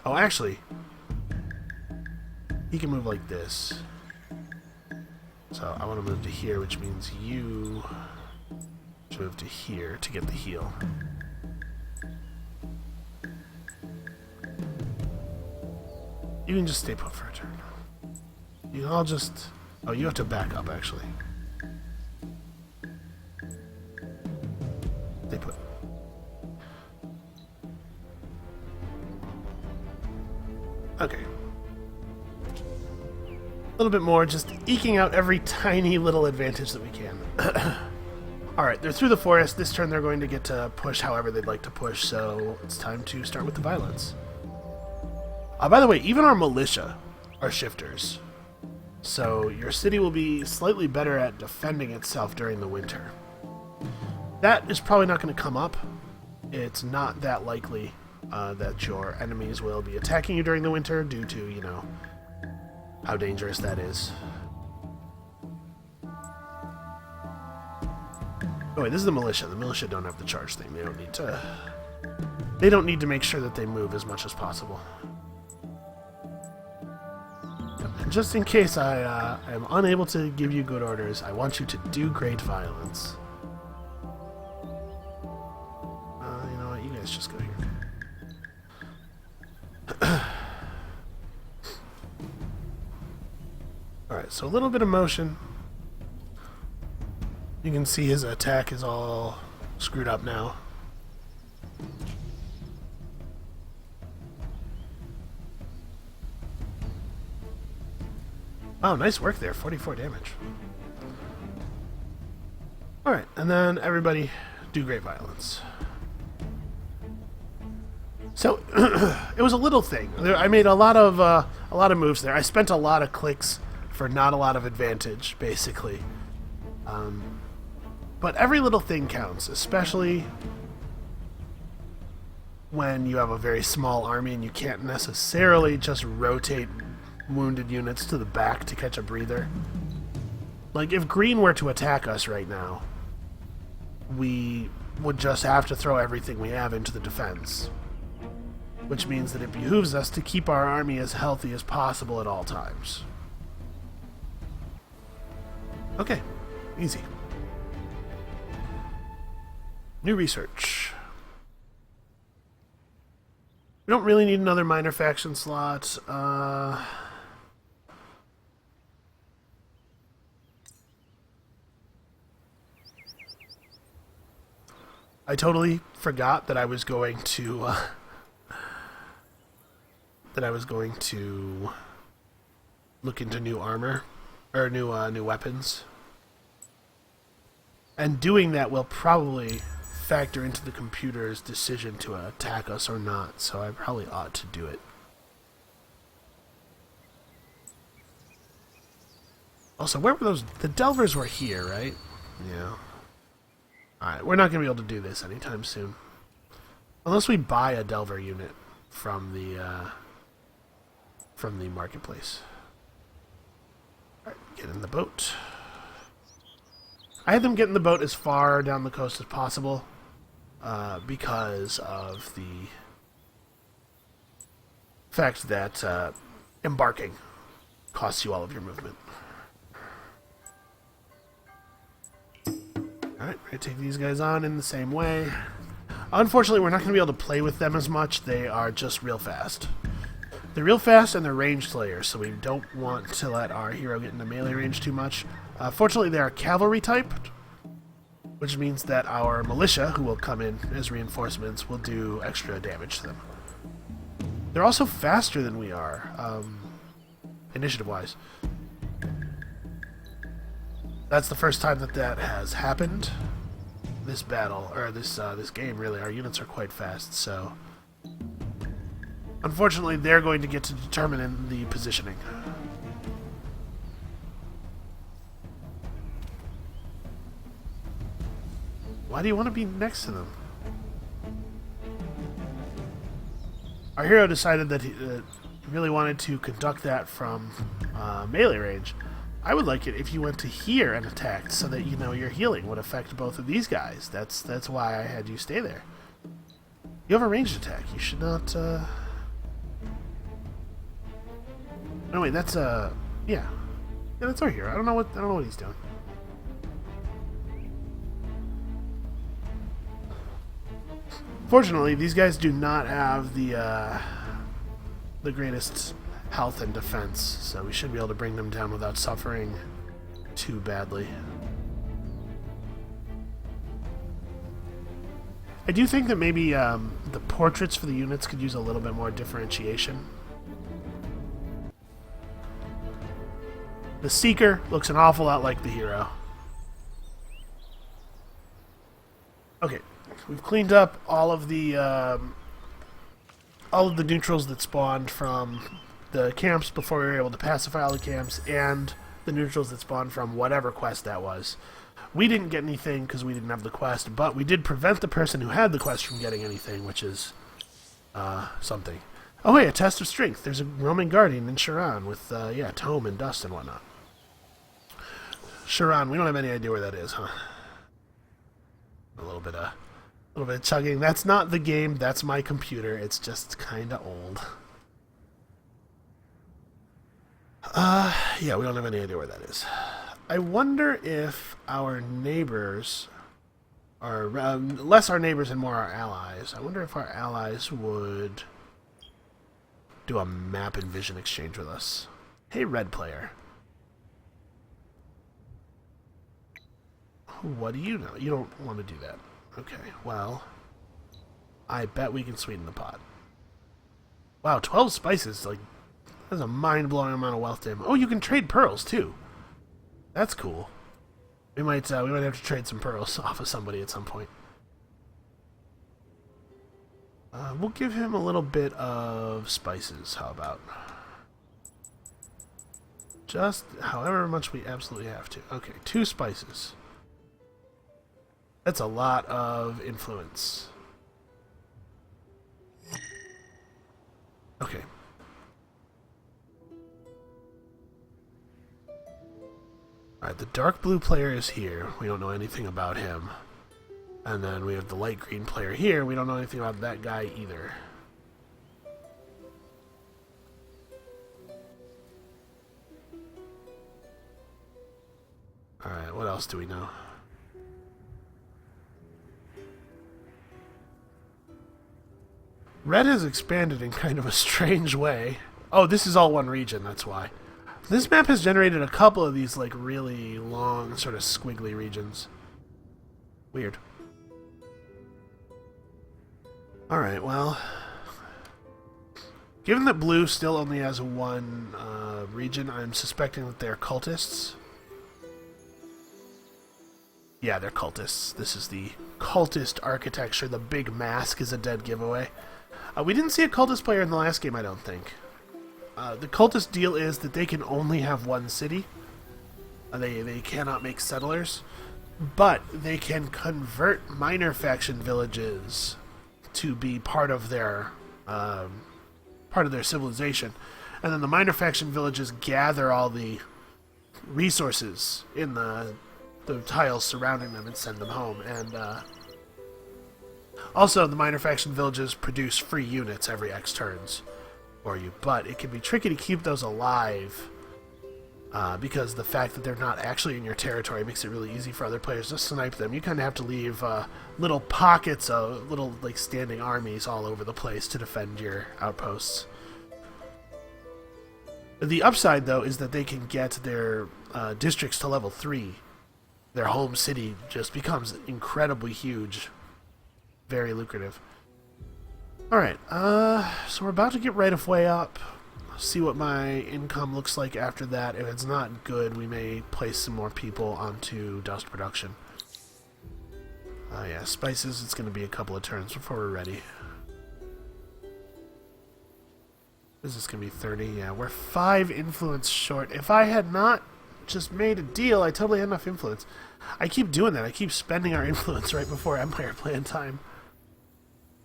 S1: Oh, actually, he can move like this. So I want to move to here, which means you should move to here to get the heal. You can just stay put for a turn. You can all just... Oh, you have to back up, actually. Stay put. Okay. little bit more, just eking out every tiny little advantage that we can. Alright, they're through the forest. This turn they're going to get to push however they'd like to push, so it's time to start with the violence. By the way, even our militia are shifters. So your city will be slightly better at defending itself during the winter. That is probably not going to come up. It's not that likely that your enemies will be attacking you during the winter due to, you know, how dangerous that is. Oh wait, this is the militia. The militia don't have the charge thing. They don't need to... They don't need to make sure that they move as much as possible. And just in case I am unable to give you good orders, I want you to do great violence. You know what? You guys just go here. Alright, so a little bit of motion. You can see his attack is all screwed up now. Oh, nice work there. 44 damage. Alright, and then everybody do great violence. So, it was a little thing. I made a lot of moves there. I spent a lot of clicks for not a lot of advantage, basically. But every little thing counts, especially when you have a very small army and you can't necessarily just rotate wounded units to the back to catch a breather. Like, if green were to attack us right now, we would just have to throw everything we have into the defense. Which means that it behooves us to keep our army as healthy as possible at all times. Okay, easy. New research. We don't really need another minor faction slot. I totally forgot that I was going to look into new armor or new weapons. And doing that will probably factor into the computer's decision to attack us or not, so I probably ought to do it. Also, where were those? The Delvers were here, right? Yeah. Alright, we're not going to be able to do this anytime soon. Unless we buy a Delver unit from the marketplace. Alright, get in the boat. I had them get in the boat as far down the coast as possible because of the fact that embarking costs you all of your movement. Alright, we're going to take these guys on in the same way. Unfortunately, we're not going to be able to play with them as much. They are just real fast. They're real fast and they're ranged slayers, so we don't want to let our hero get into melee range too much. Fortunately, they are cavalry typed, which means that our militia, who will come in as reinforcements, will do extra damage to them. They're also faster than we are, initiative-wise. That's the first time that that has happened. This battle, or this game, really, our units are quite fast, so... Unfortunately, they're going to get to determine the positioning. Why do you want to be next to them? Our hero decided that he really wanted to conduct that from melee range. I would like it if you went to here and attacked, so that, you know, your healing would affect both of these guys. That's why I had you stay there. You have a ranged attack. You should not... Oh wait, that's yeah, that's our hero. I don't know what he's doing. Fortunately, these guys do not have the greatest health and defense, so we should be able to bring them down without suffering too badly. I do think that maybe the portraits for the units could use a little bit more differentiation. The Seeker looks an awful lot like the hero. Okay, we've cleaned up all of the neutrals that spawned from the camps before we were able to pacify all the camps, and the neutrals that spawned from whatever quest that was. We didn't get anything because we didn't have the quest, but we did prevent the person who had the quest from getting anything, which is something. Oh, hey, a test of strength. There's a roaming guardian in Sharan with, tome and dust and whatnot. Sharan, we don't have any idea where that is, huh? A little bit of chugging. That's not the game. That's my computer. It's just kind of old. Yeah, we don't have any idea where that is. I wonder if our neighbors are less our neighbors and more our allies. I wonder if our allies would do a map and vision exchange with us. Hey, red player. What do you know? You don't want to do that. Okay, well, I bet we can sweeten the pot. Wow, 12 spices, like, that's a mind-blowing amount of wealth to him. Oh, you can trade pearls, too. That's cool. We might have to trade some pearls off of somebody at some point. We'll give him a little bit of spices, how about? Just however much we absolutely have to. Okay, 2 spices. That's a lot of influence. Okay. Alright, the dark blue player is here. We don't know anything about him. And then we have the light green player here. We don't know anything about that guy either. Alright, what else do we know? Red has expanded in kind of a strange way. Oh, this is all one region, that's why. This map has generated a couple of these, like, really long, sort of squiggly regions. Weird. Alright, well... Given that blue still only has one region, I'm suspecting that they're cultists. Yeah, they're cultists. This is the cultist architecture. The big mask is a dead giveaway. We didn't see a cultist player in the last game, I don't think. The cultist deal is that they can only have one city. They cannot make settlers. But they can convert minor faction villages to be part of their civilization. And then the minor faction villages gather all the resources in the tiles surrounding them and send them home. And also, the minor faction villages produce free units every X turns for you, but it can be tricky to keep those alive because the fact that they're not actually in your territory makes it really easy for other players to snipe them. You kind of have to leave little pockets of little, like, standing armies all over the place to defend your outposts. The upside, though, is that they can get their districts to level 3. Their home city just becomes incredibly huge. Very lucrative. Alright, so we're about to get right of way up. See what my income looks like after that. If it's not good, we may place some more people onto dust production. Yeah, spices, it's going to be a couple of turns before we're ready. Is this going to be 30? Yeah, we're 5 influence short. If I had not just made a deal, I totally had enough influence. I keep doing that. I keep spending our influence right before Empire plan time.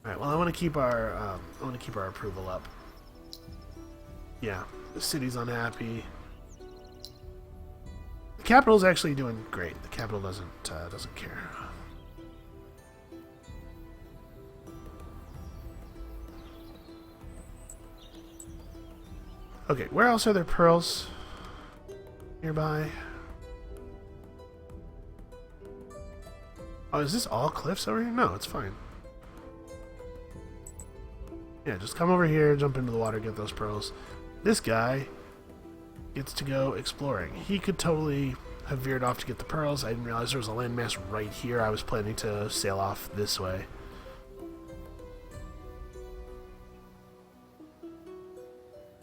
S1: Alright, well, I want to keep our approval up. Yeah, the city's unhappy. The capital's actually doing great. The capital doesn't care. Okay, where else are there pearls nearby? Oh, is this all cliffs over here? No, it's fine. Yeah, just come over here, jump into the water, get those pearls. This guy gets to go exploring. He could totally have veered off to get the pearls. I didn't realize there was a landmass right here. I was planning to sail off this way.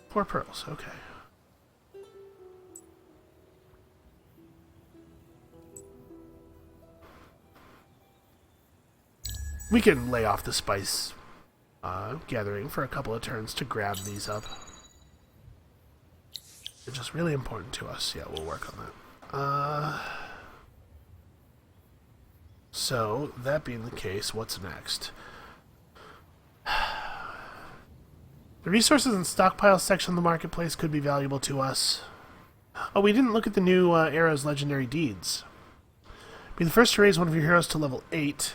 S1: 4 pearls, okay. We can lay off the spice gathering for a couple of turns to grab these up. They're just really important to us. Yeah, we'll work on that. So, that being the case, what's next? The resources and stockpile section of the marketplace could be valuable to us. Oh, we didn't look at the new era's legendary deeds. Be the first to raise one of your heroes to level 8.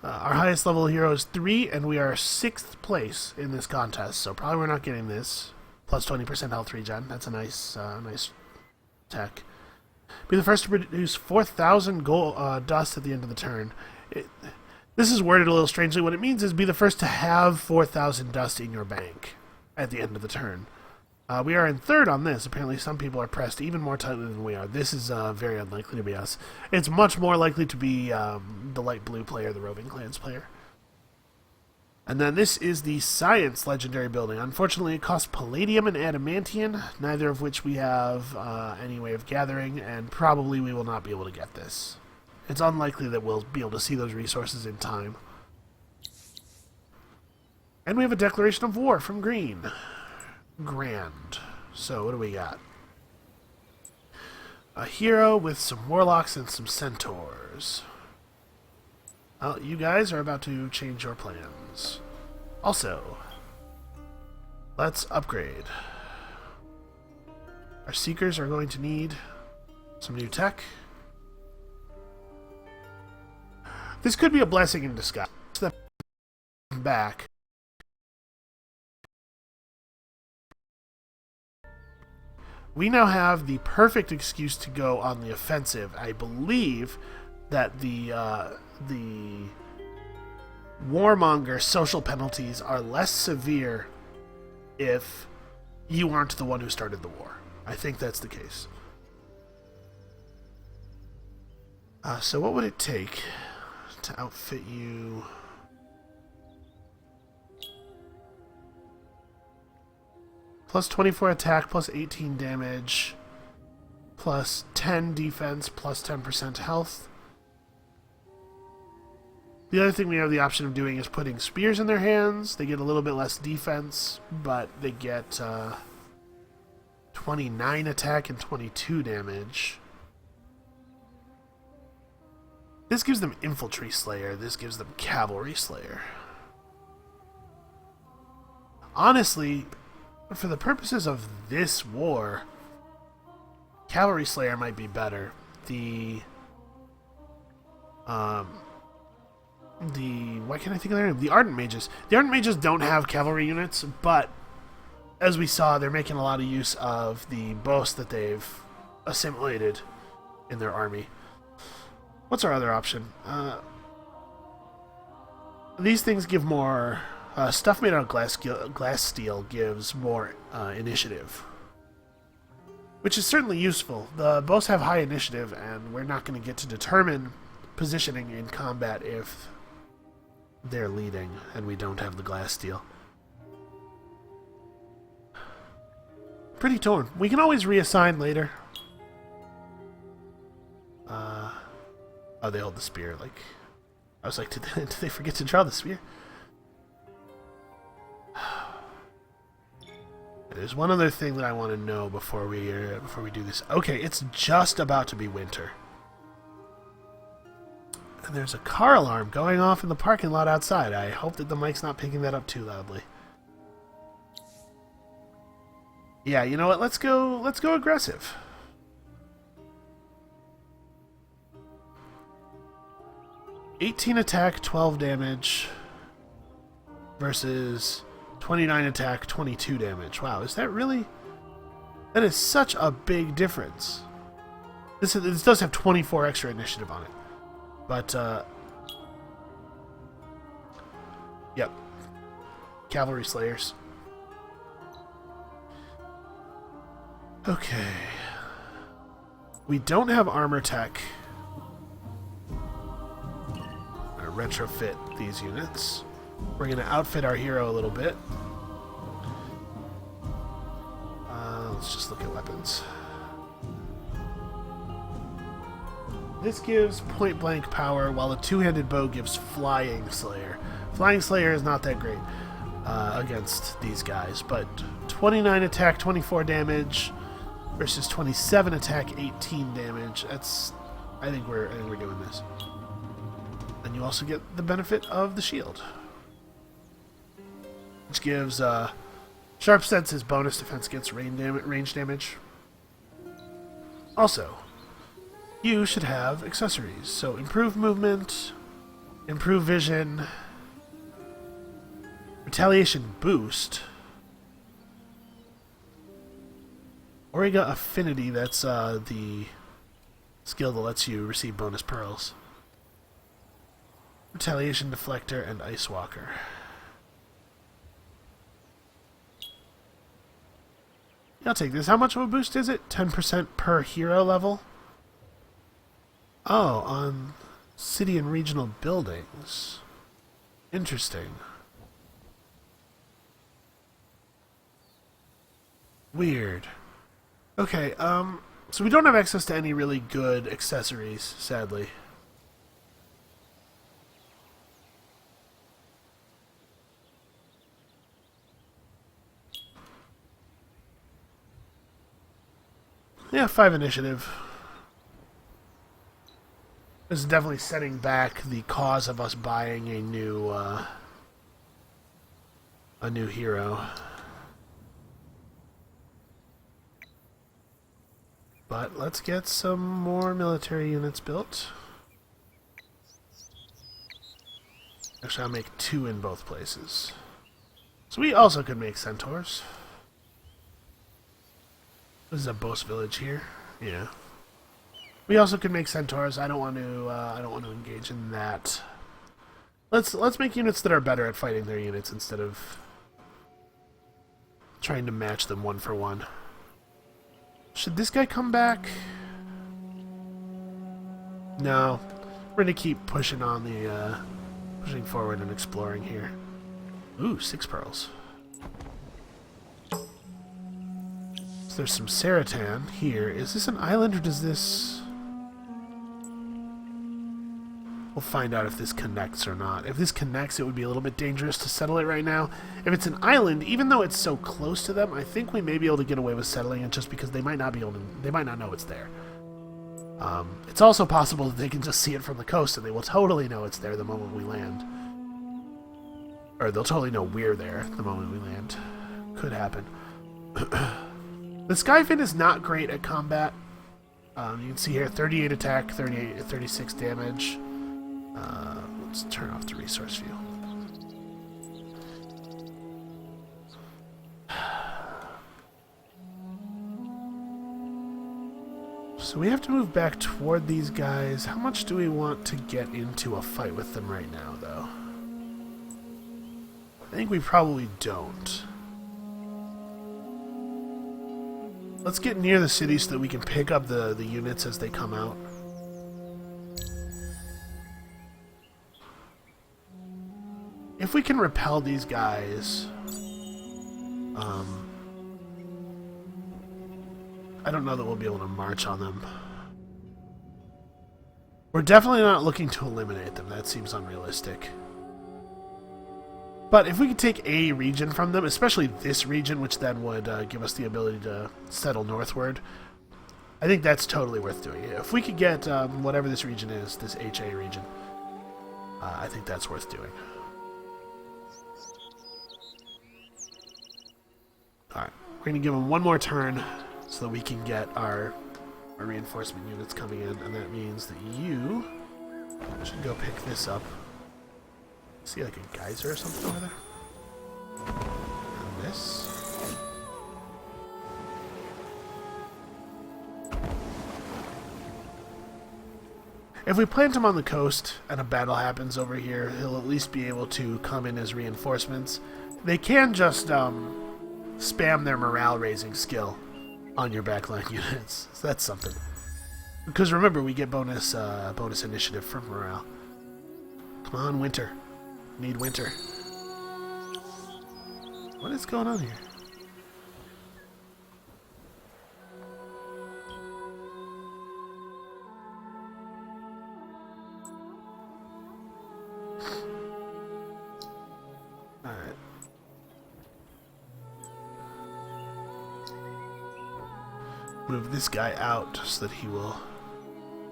S1: Our highest level hero is 3, and we are 6th place in this contest, so probably we're not getting this. Plus 20% health regen. That's a nice tech. Be the first to produce 4,000 gold dust at the end of the turn. This is worded a little strangely. What it means is be the first to have 4,000 dust in your bank at the end of the turn. We are in 3rd on this. Apparently some people are pressed even more tightly than we are. This is very unlikely to be us. It's much more likely to be the light blue player, the Roving Clans player. And then this is the Science Legendary Building. Unfortunately, it costs Palladium and Adamantium, neither of which we have any way of gathering, and probably we will not be able to get this. It's unlikely that we'll be able to see those resources in time. And we have a declaration of war from Green. Grand. So, what do we got? A hero with some warlocks and some centaurs. Well, you guys are about to change your plans. Also, let's upgrade. Our seekers are going to need some new tech. This could be a blessing in disguise. Back. We now have the perfect excuse to go on the offensive. I believe that the warmonger social penalties are less severe if you aren't the one who started the war. I think that's the case. So what would it take to outfit you? Plus 24 attack, plus 18 damage, plus 10 defense, plus 10% health. The other thing we have the option of doing is putting spears in their hands. They get a little bit less defense, but they get 29 attack and 22 damage. This gives them Infantry Slayer. This gives them Cavalry Slayer. Honestly, for the purposes of this war, Cavalry Slayer might be better. Why can't I think of their name? The Ardent Mages. The Ardent Mages don't have cavalry units, but as we saw, they're making a lot of use of the boast that they've assimilated in their army. What's our other option? These things give more... stuff made out of glass steel gives more initiative, which is certainly useful. The bows have high initiative, and we're not going to get to determine positioning in combat if they're leading and we don't have the glass steel. Pretty torn. We can always reassign later. Oh, they hold the spear. Like, I was like, did they forget to draw the spear? There's one other thing that I want to know before we do this. Okay, it's just about to be winter. And there's a car alarm going off in the parking lot outside. I hope that the mic's not picking that up too loudly. Yeah, you know what? Let's go aggressive. $18 attack, 12 damage versus 29 attack, 22 damage. Wow, is that really... That is such a big difference. This does have 24 extra initiative on it. But, yep. Cavalry Slayers. Okay. We don't have armor tech. I'm gonna retrofit these units. We're gonna outfit our hero a little bit. Let's just look at weapons. This gives point blank power, while a two-handed bow gives Flying Slayer. Flying Slayer is not that great against these guys, but 29 attack, 24 damage versus 27 attack, 18 damage. I think we're doing this. And you also get the benefit of the shield, which gives Sharp Senses bonus defense against range damage. Also, you should have accessories. So improve movement, improve vision, retaliation boost, Auriga Affinity, that's the skill that lets you receive bonus pearls, retaliation deflector, and Ice Walker. I'll take this. How much of a boost is it? 10% per hero level? Oh, on city and regional buildings. Interesting. Weird. Okay, so we don't have access to any really good accessories, sadly. Yeah, 5 initiative. This is definitely setting back the cause of us buying a new hero. But let's get some more military units built. Actually, I'll make 2 in both places. So we also could make centaurs. This is a boss village here. Yeah. We also could make centaurs. I don't want to engage in that. Let's make units that are better at fighting their units instead of trying to match them one for one. Should this guy come back? No. We're gonna keep pushing on the pushing forward and exploring here. Ooh, 6 pearls. So there's some Seratan here. Is this an island or does this... We'll find out if this connects or not. If this connects, it would be a little bit dangerous to settle it right now. If it's an island, even though it's so close to them, I think we may be able to get away with settling it just because they might not be able to, they might not know it's there. It's also possible that they can just see it from the coast and they will totally know it's there the moment we land. Or they'll totally know we're there the moment we land. Could happen. The Skyfin is not great at combat. You can see here 38 attack, 36 damage. Let's turn off the resource view. So we have to move back toward these guys. How much do we want to get into a fight with them right now, though? I think we probably don't. Let's get near the city so that we can pick up the units as they come out. If we can repel these guys, I don't know that we'll be able to march on them. We're definitely not looking to eliminate them. That seems unrealistic. But if we could take a region from them, especially this region, which then would give us the ability to settle northward, I think that's totally worth doing. If we could get whatever this region is, this HA region, I think that's worth doing. Alright, we're going to give them one more turn so that we can get our reinforcement units coming in, and that means that you should go pick this up. See like a geyser or something over there? And this. If we plant him on the coast and a battle happens over here, he'll at least be able to come in as reinforcements. They can just spam their morale raising skill on your backline units. So that's something. Because remember, we get bonus initiative from morale. Come on, Winter. Need Winter. What is going on here? move this guy out so that he will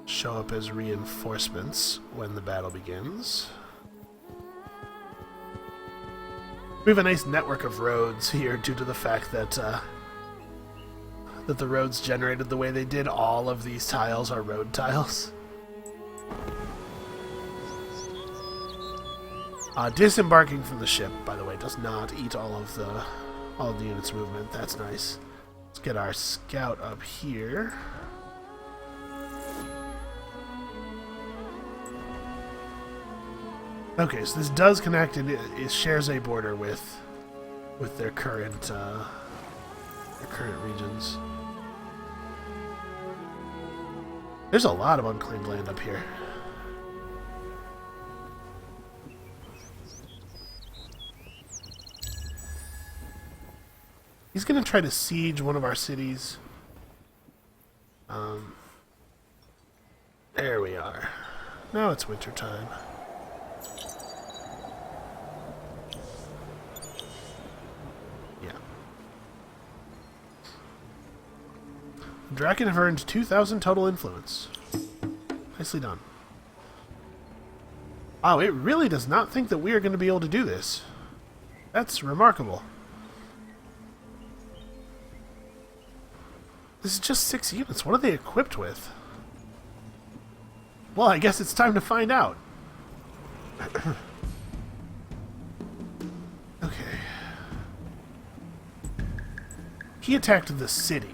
S1: show up as reinforcements when the battle begins. We have a nice network of roads here due to the fact that that the roads generated the way they did. All of these tiles are road tiles. Disembarking from the ship, by the way, does not eat all of the units' movement. That's nice. Let's get our scout up here. Okay, so this does connect and it shares a border with their current regions. There's a lot of unclaimed land up here. He's going to try to siege one of our cities. There we are. Now it's winter time. Yeah. Draken have earned 2,000 total influence. Nicely done. Oh, it really does not think that we are going to be able to do this. That's remarkable. This is just 6 units. What are they equipped with? Well, I guess it's time to find out. Okay. He attacked the city.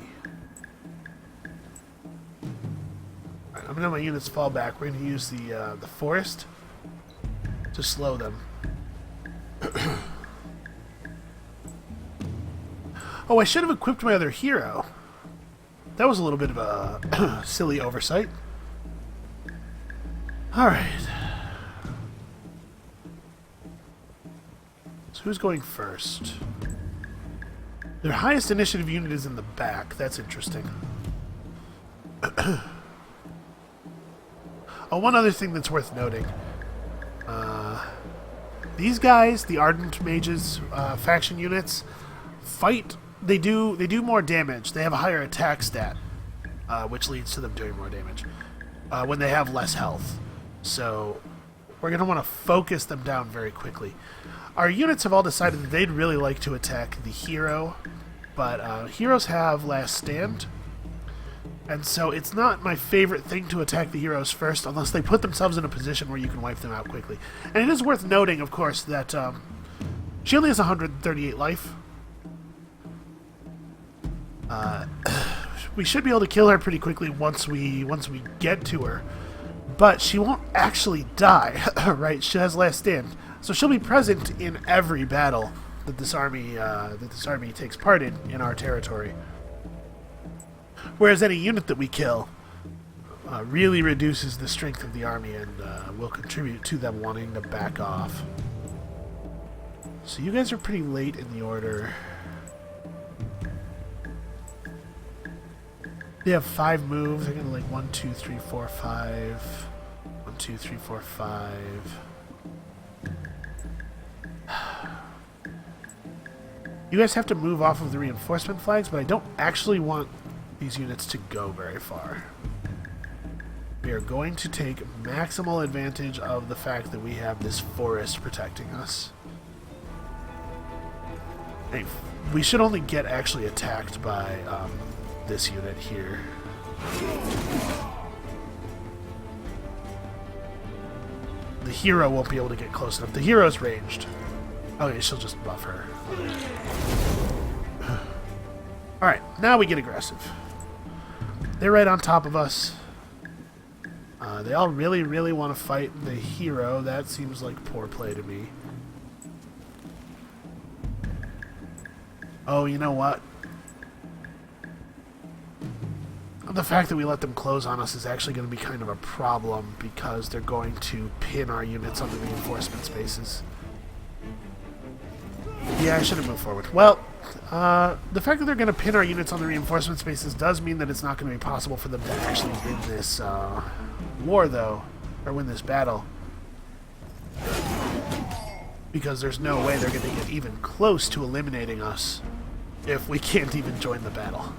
S1: Alright, I'm gonna have my units fall back. We're gonna use the forest to slow them. Oh, I should have equipped my other hero. That was a little bit of a silly oversight. Alright. So who's going first? Their highest initiative unit is in the back. That's interesting. Oh, one other thing that's worth noting. These guys, the Ardent Mages faction units, fight... They do more damage. They have a higher attack stat, which leads to them doing more damage when they have less health. So we're going to want to focus them down very quickly. Our units have all decided that they'd really like to attack the hero, but heroes have last stand, and so it's not my favorite thing to attack the heroes first unless they put themselves in a position where you can wipe them out quickly. And it is worth noting, of course, that she only has 138 life. We should be able to kill her pretty quickly once we get to her, but she won't actually die, right? She has last stand, so she'll be present in every battle that this army takes part in our territory. Whereas any unit that we kill really reduces the strength of the army and will contribute to them wanting to back off. So you guys are pretty late in the order. They have 5 moves. They're gonna like 1, 2, 3, 4, 5. 1, 2, 3, 4, 5. You guys have to move off of the reinforcement flags, but I don't actually want these units to go very far. We are going to take maximal advantage of the fact that we have this forest protecting us. Hey, we should only get actually attacked by this unit here. The hero won't be able to get close enough. The hero's ranged. Okay, she'll just buff her. Alright, now we get aggressive. They're right on top of us. They all really, really want to fight the hero. That seems like poor play to me. Oh, you know what? The fact that we let them close on us is actually going to be kind of a problem because they're going to pin our units on the reinforcement spaces. Yeah, I should have moved forward. Well, the fact that they're going to pin our units on the reinforcement spaces does mean that it's not going to be possible for them to actually win this war, though, or win this battle. Because there's no way they're going to get even close to eliminating us if we can't even join the battle.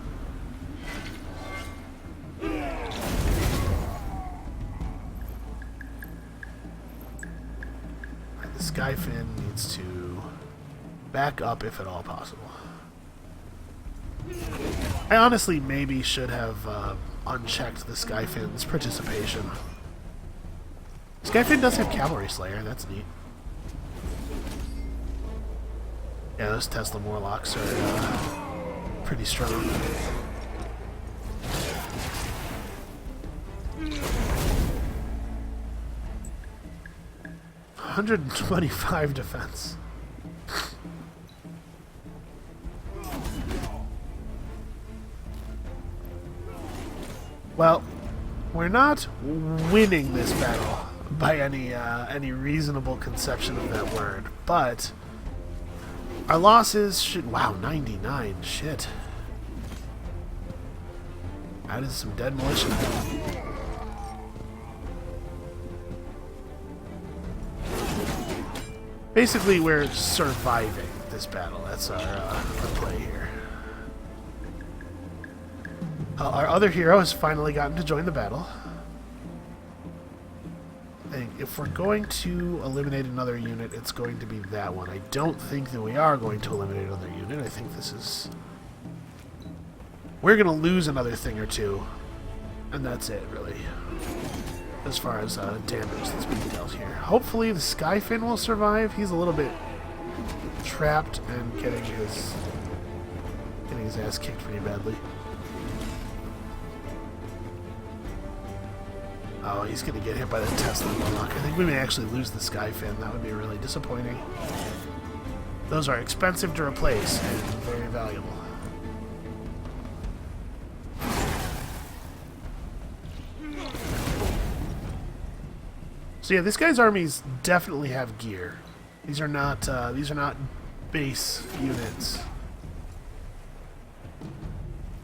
S1: The Skyfin needs to back up if at all possible. I honestly maybe should have unchecked the Skyfin's participation. Skyfin does have Cavalry Slayer, that's neat. Yeah, those Tesla Morlocks are pretty strong. $125 defense. Well, we're not winning this battle by any reasonable conception of that word, but our losses should... Wow, 99. Shit. That is some dead militia. Basically, we're surviving this battle. That's our play here. Our other hero has finally gotten to join the battle. I think if we're going to eliminate another unit, it's going to be that one. I don't think that we are going to eliminate another unit. I think this is... We're going to lose another thing or two, and that's it, really, as far as damage that's being dealt here. Hopefully the Skyfin will survive. He's a little bit trapped and getting his ass kicked pretty badly. Oh, he's going to get hit by the Tesla Morlock. I think we may actually lose the Skyfin. That would be really disappointing. Those are expensive to replace and very valuable. So yeah, this guy's armies definitely have gear. These are not base units.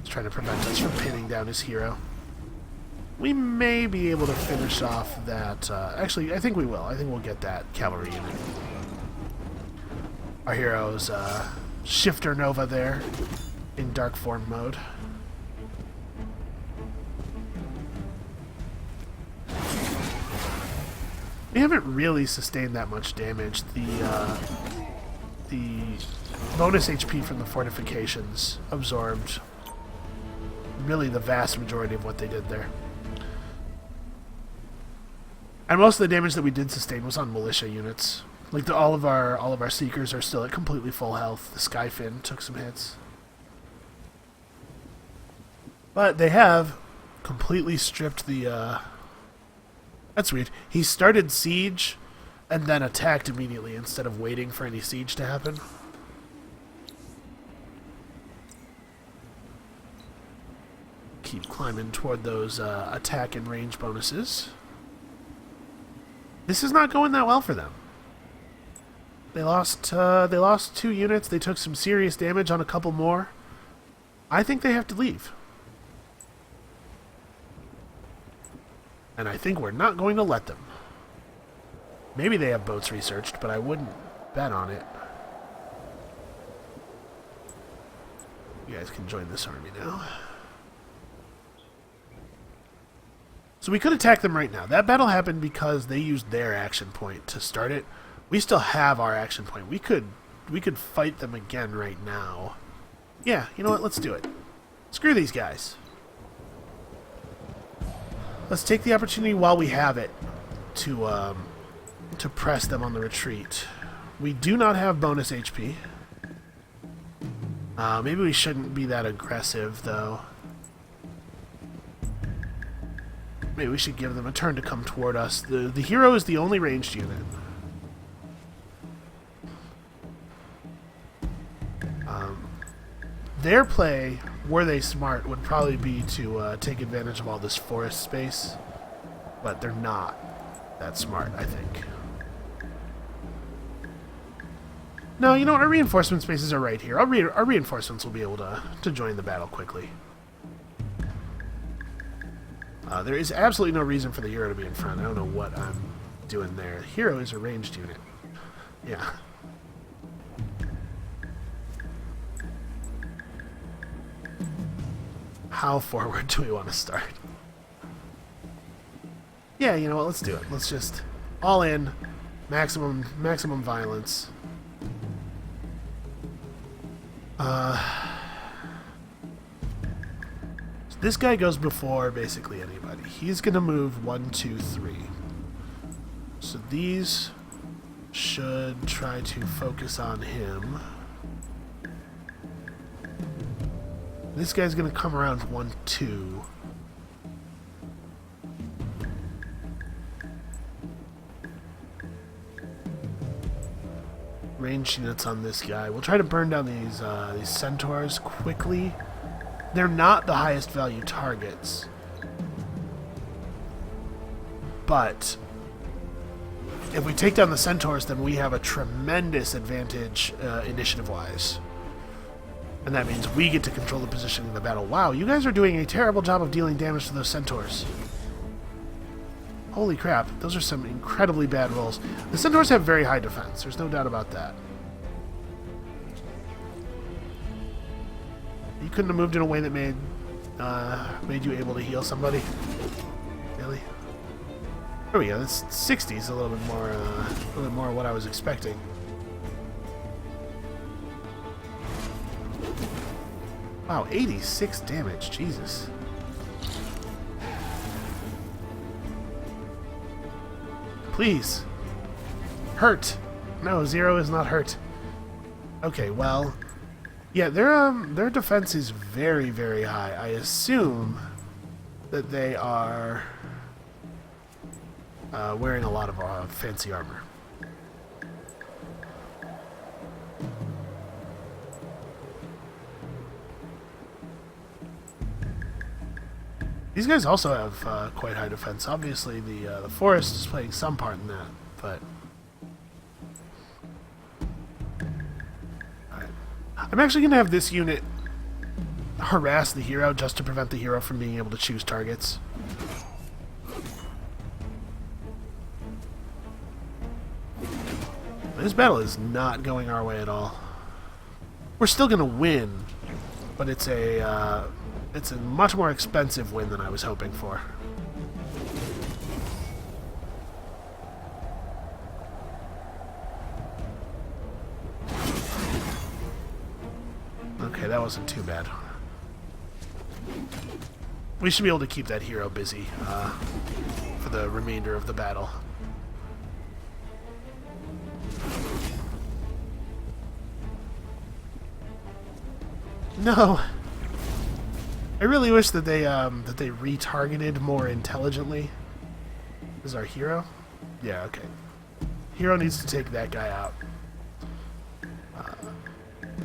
S1: He's trying to prevent us from pinning down his hero. We may be able to finish off that... actually, I think we will. I think we'll get that cavalry unit. Our hero's Shifter Nova there in dark form mode. We haven't really sustained that much damage. The bonus HP from the fortifications absorbed really the vast majority of what they did there. And most of the damage that we did sustain was on militia units. Like all of our seekers are still at completely full health. The Skyfin took some hits. But they have completely stripped the That's weird. He started siege and then attacked immediately instead of waiting for any siege to happen. Keep climbing toward those attack and range bonuses. This is not going that well for them. They lost 2 units. They took some serious damage on a couple more. I think they have to leave. And I think we're not going to let them. Maybe they have boats researched, but I wouldn't bet on it. You guys can join this army now. So we could attack them right now. That battle happened because they used their action point to start it. We still have our action point. We could fight them again right now. Yeah, you know what? Let's do it. Screw these guys. Let's take the opportunity while we have it to press them on the retreat. We do not have bonus HP. Maybe we shouldn't be that aggressive, though. Maybe we should give them a turn to come toward us. The hero is the only ranged unit. Their play, were they smart, would probably be to take advantage of all this forest space. But they're not that smart, I think. No, you know what? Our reinforcement spaces are right here. Our reinforcements will be able to join the battle quickly. There is absolutely no reason for the hero to be in front. I don't know what I'm doing there. The hero is a ranged unit. Yeah. How forward do we want to start? Yeah, you know what? Let's do it. Let's just all in, Maximum violence. So this guy goes before basically anybody. He's gonna move 1, 2, 3. So these should try to focus on him. This guy's gonna come around 1, 2. Range units on this guy. We'll try to burn down these centaurs quickly. They're not the highest value targets, but if we take down the centaurs, then we have a tremendous advantage initiative-wise. And that means we get to control the position in the battle. Wow, you guys are doing a terrible job of dealing damage to those centaurs. Holy crap, those are some incredibly bad rolls. The centaurs have very high defense, there's no doubt about that. You couldn't have moved in a way that made you able to heal somebody? Really? There we go, this 60 is a little bit more what I was expecting. Wow, 86 damage, Jesus. Please. Hurt. No, 0 is not hurt. Okay, well, yeah, their defense is very, very high. I assume that they are wearing a lot of fancy armor. These guys also have quite high defense. Obviously, the forest is playing some part in that, but alright. I'm actually going to have this unit harass the hero just to prevent the hero from being able to choose targets. This battle is not going our way at all. We're still going to win, but it's a much more expensive win than I was hoping for. Okay, that wasn't too bad. We should be able to keep that hero busy for the remainder of the battle. No! I really wish that they retargeted more intelligently. Is our hero? Yeah, okay. Hero needs to take that guy out.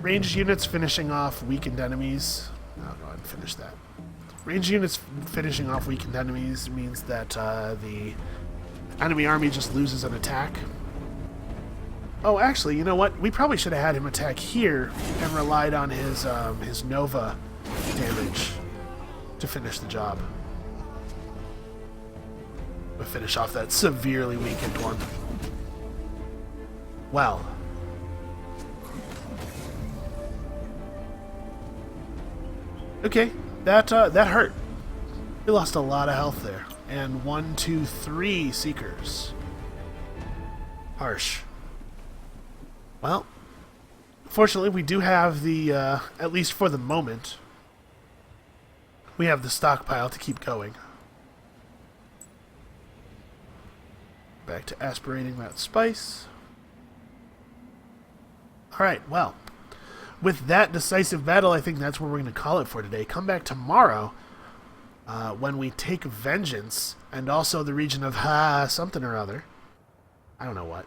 S1: Ranged units finishing off weakened enemies. I'll go ahead and finish that. Ranged units finishing off weakened enemies means that the enemy army just loses an attack. Oh, actually, you know what? We probably should have had him attack here and relied on his Nova damage to finish the job. We'll finish off that severely weakened one. Well. Okay, that hurt. We lost a lot of health there. And 1, 2, 3 Seekers. Harsh. Well, fortunately we do have the, at least for the moment, we have the stockpile to keep going. Back to aspirating that spice. Alright, well, with that decisive battle, I think that's where we're going to call it for today. Come back tomorrow when we take Vengeance and also the region of something or other. I don't know what.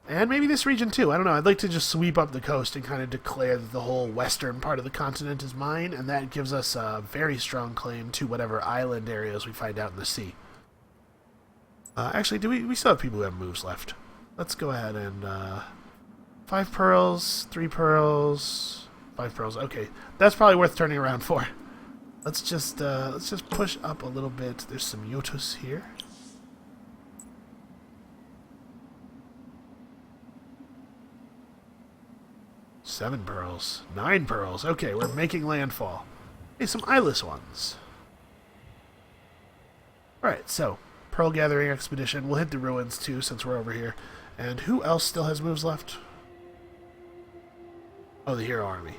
S1: And maybe this region too. I don't know. I'd like to just sweep up the coast and kind of declare that the whole western part of the continent is mine, and that gives us a very strong claim to whatever island areas we find out in the sea. Actually, we still have people who have moves left. Let's go ahead and 5 pearls, 3 pearls, 5 pearls. Okay, that's probably worth turning around for. Let's just push up a little bit. There's some Yotus here. Seven pearls. 9 pearls. Okay, we're making landfall. Hey, some eyeless ones. Alright, so Pearl Gathering Expedition. We'll hit the ruins, too, since we're over here. And who else still has moves left? Oh, the Hero Army.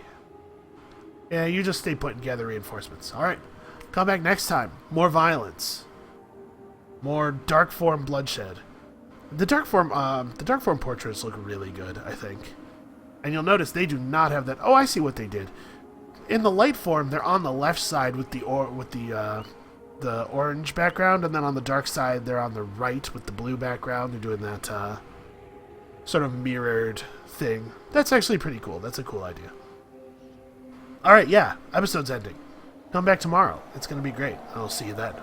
S1: Yeah, you just stay put and gather reinforcements. Alright. Come back next time. More violence. More dark form bloodshed. The dark form portraits look really good, I think. And you'll notice they do not have that. Oh, I see what they did. In the light form, they're on the left side with the orange background, and then on the dark side, they're on the right with the blue background. They're doing that sort of mirrored thing. That's actually pretty cool. That's a cool idea. All right, yeah, episode's ending. Come back tomorrow. It's going to be great. I'll see you then.